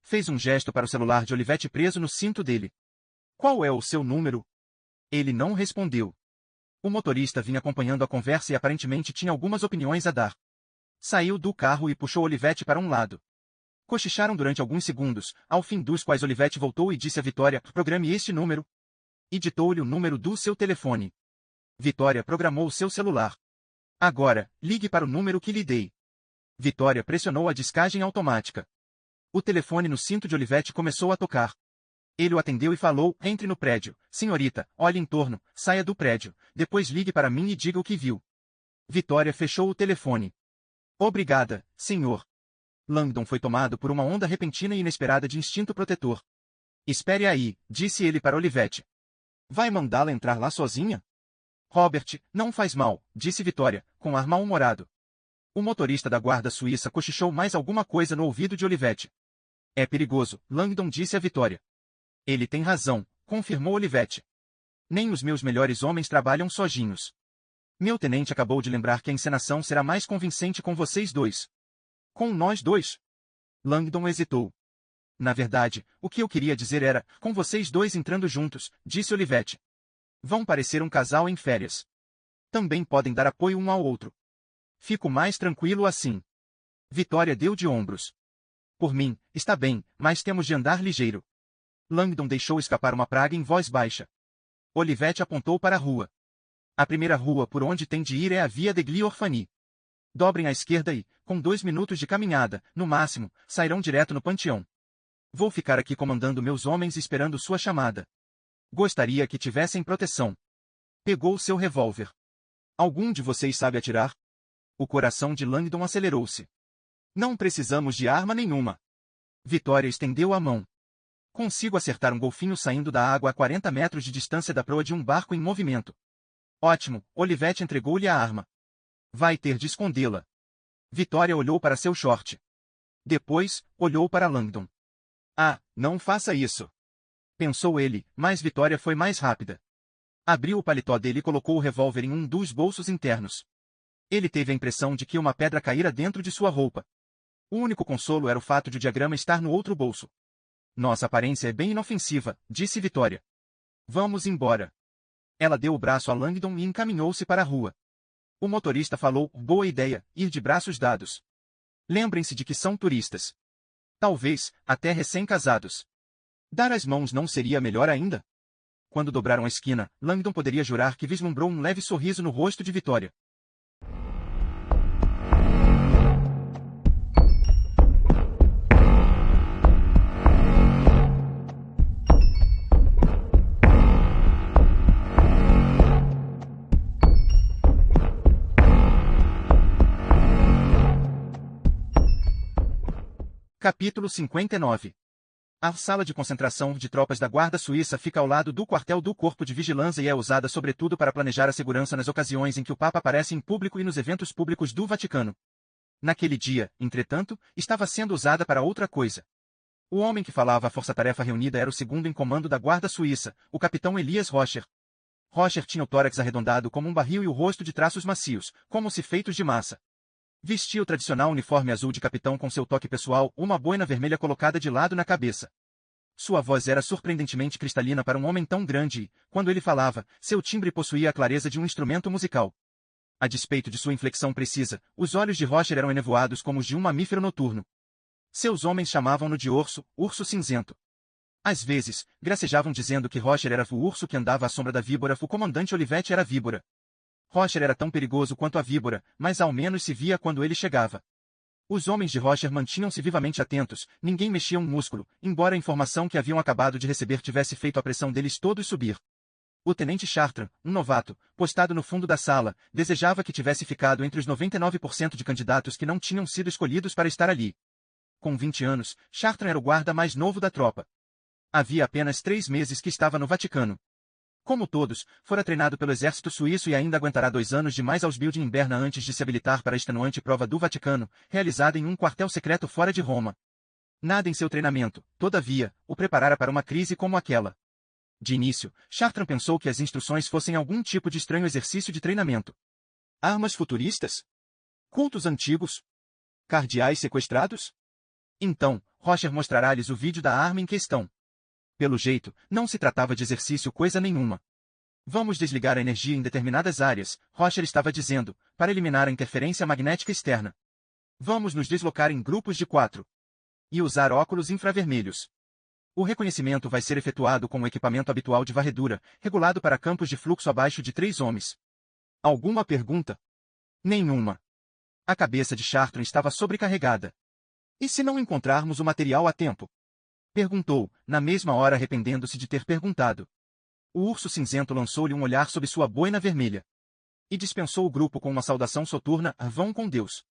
Fez um gesto para o celular de Olivetti preso no cinto dele. Qual é o seu número? Ele não respondeu. O motorista vinha acompanhando a conversa e aparentemente tinha algumas opiniões a dar. Saiu do carro e puxou Olivetti para um lado. Cochicharam durante alguns segundos, ao fim dos quais Olivetti voltou e disse a Vitória, programe este número. E ditou-lhe o número do seu telefone. Vitória programou seu celular. Agora, ligue para o número que lhe dei. Vitória pressionou a descagem automática. O telefone no cinto de Olivetti começou a tocar. Ele o atendeu e falou, entre no prédio. Senhorita, olhe em torno, saia do prédio, depois ligue para mim e diga o que viu. Vitória fechou o telefone. Obrigada, senhor. Langdon foi tomado por uma onda repentina e inesperada de instinto protetor. Espere aí, disse ele para Olivetti. Vai mandá-la entrar lá sozinha? Robert, não faz mal, disse Vitória, com ar mal-humorado. O motorista da guarda suíça cochichou mais alguma coisa no ouvido de Olivetti. É perigoso, Langdon disse a Vitória. Ele tem razão, confirmou Olivetti. Nem os meus melhores homens trabalham sozinhos. Meu tenente acabou de lembrar que a encenação será mais convincente com vocês dois. Com nós dois? Langdon hesitou. Na verdade, o que eu queria dizer era, com vocês dois entrando juntos, disse Olivetti. Vão parecer um casal em férias. Também podem dar apoio um ao outro. Fico mais tranquilo assim. Vitória deu de ombros. Por mim, está bem, mas temos de andar ligeiro. Langdon deixou escapar uma praga em voz baixa. Olivetti apontou para a rua. A primeira rua por onde tem de ir é a Via degli Orfani. Dobrem à esquerda e, com 2 minutos de caminhada, no máximo, sairão direto no panteão. Vou ficar aqui comandando meus homens esperando sua chamada. Gostaria que tivessem proteção. Pegou seu revólver. Algum de vocês sabe atirar? O coração de Langdon acelerou-se. Não precisamos de arma nenhuma. Vitória estendeu a mão. Consigo acertar um golfinho saindo da água a 40 metros de distância da proa de um barco em movimento. Ótimo, Olivetti entregou-lhe a arma. Vai ter de escondê-la. Vitória olhou para seu short. Depois, olhou para Langdon. Ah, não faça isso. Pensou ele, mas Vitória foi mais rápida. Abriu o paletó dele e colocou o revólver em um dos bolsos internos. Ele teve a impressão de que uma pedra caíra dentro de sua roupa. O único consolo era o fato de o diagrama estar no outro bolso. Nossa aparência é bem inofensiva, disse Vitória. Vamos embora. Ela deu o braço a Langdon e encaminhou-se para a rua. O motorista falou, boa ideia, ir de braços dados. Lembrem-se de que são turistas. Talvez, até recém-casados. Dar as mãos não seria melhor ainda? Quando dobraram a esquina, Langdon poderia jurar que vislumbrou um leve sorriso no rosto de Vitória. Capítulo 59. A sala de concentração de tropas da Guarda Suíça fica ao lado do quartel do Corpo de Vigilância e é usada sobretudo para planejar a segurança nas ocasiões em que o Papa aparece em público e nos eventos públicos do Vaticano. Naquele dia, entretanto, estava sendo usada para outra coisa. O homem que falava à força-tarefa reunida era o segundo em comando da Guarda Suíça, o capitão Elias Rocher. Rocher tinha o tórax arredondado como um barril e o rosto de traços macios, como se feitos de massa. Vestia o tradicional uniforme azul de capitão com seu toque pessoal, uma boina vermelha colocada de lado na cabeça. Sua voz era surpreendentemente cristalina para um homem tão grande e, quando ele falava, seu timbre possuía a clareza de um instrumento musical. A despeito de sua inflexão precisa, os olhos de Rocher eram enevoados como os de um mamífero noturno. Seus homens chamavam-no de urso cinzento. Às vezes, gracejavam dizendo que Rocher era o urso que andava à sombra da víbora, o comandante Olivetti era a víbora. Rocher era tão perigoso quanto a víbora, mas ao menos se via quando ele chegava. Os homens de Rocher mantinham-se vivamente atentos, ninguém mexia um músculo, embora a informação que haviam acabado de receber tivesse feito a pressão deles todos subir. O tenente Chartrand, um novato, postado no fundo da sala, desejava que tivesse ficado entre os 99% de candidatos que não tinham sido escolhidos para estar ali. Com 20 anos, Chartrand era o guarda mais novo da tropa. Havia apenas 3 meses que estava no Vaticano. Como todos, fora treinado pelo exército suíço e ainda aguentará 2 anos de mais Ausbildung em Berna antes de se habilitar para a extenuante prova do Vaticano, realizada em um quartel secreto fora de Roma. Nada em seu treinamento, todavia, o preparara para uma crise como aquela. De início, Chartrand pensou que as instruções fossem algum tipo de estranho exercício de treinamento. Armas futuristas? Cultos antigos? Cardeais sequestrados? Então, Rocher mostrará-lhes o vídeo da arma em questão. Pelo jeito, não se tratava de exercício coisa nenhuma. Vamos desligar a energia em determinadas áreas, Rocher estava dizendo, para eliminar a interferência magnética externa. Vamos nos deslocar em grupos de 4. E usar óculos infravermelhos. O reconhecimento vai ser efetuado com o equipamento habitual de varredura, regulado para campos de fluxo abaixo de 3 ohms. Alguma pergunta? Nenhuma. A cabeça de Chartrand estava sobrecarregada. E se não encontrarmos o material a tempo? Perguntou, na mesma hora arrependendo-se de ter perguntado. O urso cinzento lançou-lhe um olhar sob sua boina vermelha. E dispensou o grupo com uma saudação soturna, vão com Deus.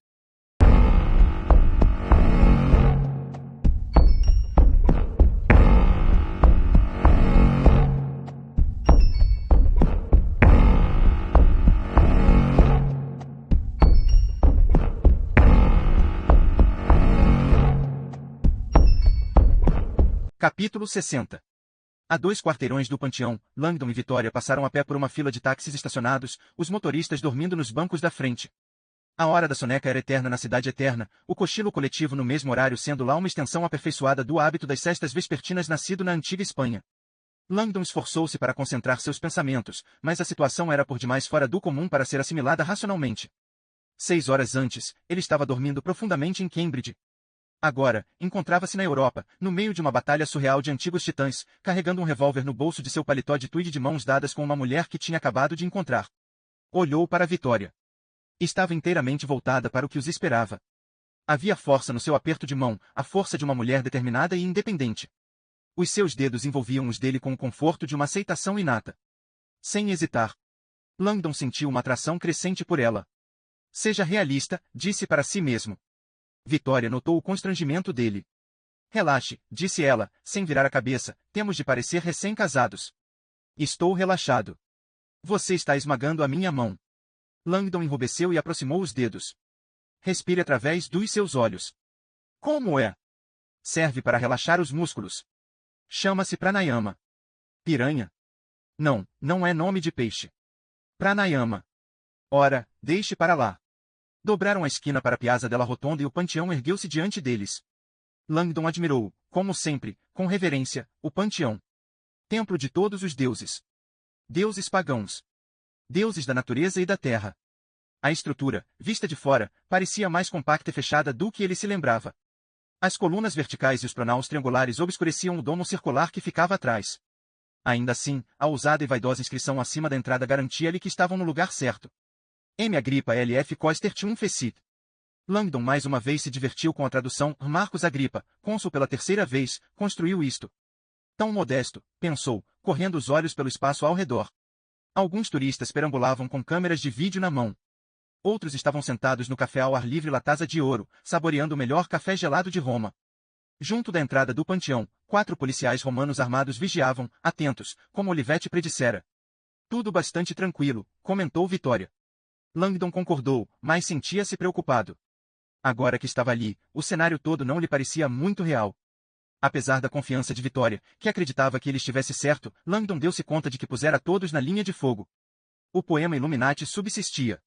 Capítulo 60. A 2 quarteirões do Panteão, Langdon e Vitória passaram a pé por uma fila de táxis estacionados, os motoristas dormindo nos bancos da frente. A hora da soneca era eterna na cidade eterna, o cochilo coletivo no mesmo horário sendo lá uma extensão aperfeiçoada do hábito das cestas vespertinas nascido na antiga Espanha. Langdon esforçou-se para concentrar seus pensamentos, mas a situação era por demais fora do comum para ser assimilada racionalmente. 6 horas antes, ele estava dormindo profundamente em Cambridge. Agora, encontrava-se na Europa, no meio de uma batalha surreal de antigos titãs, carregando um revólver no bolso de seu paletó de tweed de mãos dadas com uma mulher que tinha acabado de encontrar. Olhou para Vitória. Estava inteiramente voltada para o que os esperava. Havia força no seu aperto de mão, a força de uma mulher determinada e independente. Os seus dedos envolviam os dele com o conforto de uma aceitação inata. Sem hesitar, Langdon sentiu uma atração crescente por ela. Seja realista, disse para si mesmo. Vitória notou o constrangimento dele. Relaxe, disse ela, sem virar a cabeça, temos de parecer recém-casados. Estou relaxado. Você está esmagando a minha mão. Langdon enrubesceu e aproximou os dedos. Respire através dos seus olhos. Como é? Serve para relaxar os músculos. Chama-se pranayama. Piranha? Não, não é nome de peixe. Pranayama. Ora, deixe para lá. Dobraram a esquina para a Piazza della Rotonda e o panteão ergueu-se diante deles. Langdon admirou, como sempre, com reverência, o panteão. Templo de todos os deuses. Deuses pagãos. Deuses da natureza e da terra. A estrutura, vista de fora, parecia mais compacta e fechada do que ele se lembrava. As colunas verticais e os pronaus triangulares obscureciam o domo circular que ficava atrás. Ainda assim, a ousada e vaidosa inscrição acima da entrada garantia-lhe que estavam no lugar certo. M. Agrippa LF Coster Fecit. Langdon mais uma vez se divertiu com a tradução. Marcos Agrippa, cônsul pela terceira vez, construiu isto. Tão modesto, pensou, correndo os olhos pelo espaço ao redor. Alguns turistas perambulavam com câmeras de vídeo na mão. Outros estavam sentados no café ao ar livre La Taza de Ouro, saboreando o melhor café gelado de Roma. Junto da entrada do panteão, 4 policiais romanos armados vigiavam, atentos, como Olivetti predissera. Tudo bastante tranquilo, comentou Vitória. Langdon concordou, mas sentia-se preocupado. Agora que estava ali, o cenário todo não lhe parecia muito real. Apesar da confiança de Vitória, que acreditava que ele estivesse certo, Langdon deu-se conta de que pusera todos na linha de fogo. O poema Illuminati subsistia.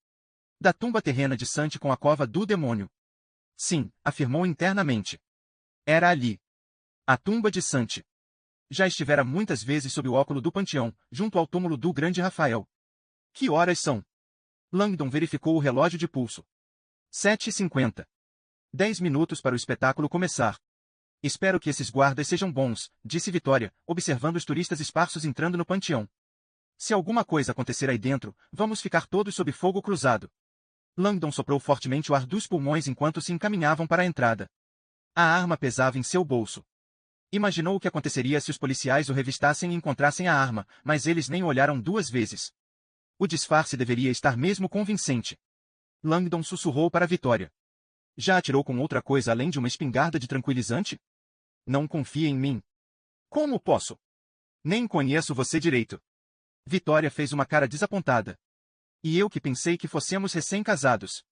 Da tumba terrena de Sante com a cova do demônio. Sim, afirmou internamente. Era ali. A tumba de Sante. Já estivera muitas vezes sob o óculo do panteão, junto ao túmulo do grande Rafael. Que horas são? Langdon verificou o relógio de pulso. 7h50. 10 minutos para o espetáculo começar. Espero que esses guardas sejam bons, disse Vitória, observando os turistas esparsos entrando no panteão. Se alguma coisa acontecer aí dentro, vamos ficar todos sob fogo cruzado. Langdon soprou fortemente o ar dos pulmões enquanto se encaminhavam para a entrada. A arma pesava em seu bolso. Imaginou o que aconteceria se os policiais o revistassem e encontrassem a arma, mas eles nem olharam 2 vezes. O disfarce deveria estar mesmo convincente. Langdon sussurrou para Vitória. Já atirou com outra coisa além de uma espingarda de tranquilizante? Não confia em mim. Como posso? Nem conheço você direito. Vitória fez uma cara desapontada. E eu que pensei que fossemos recém-casados.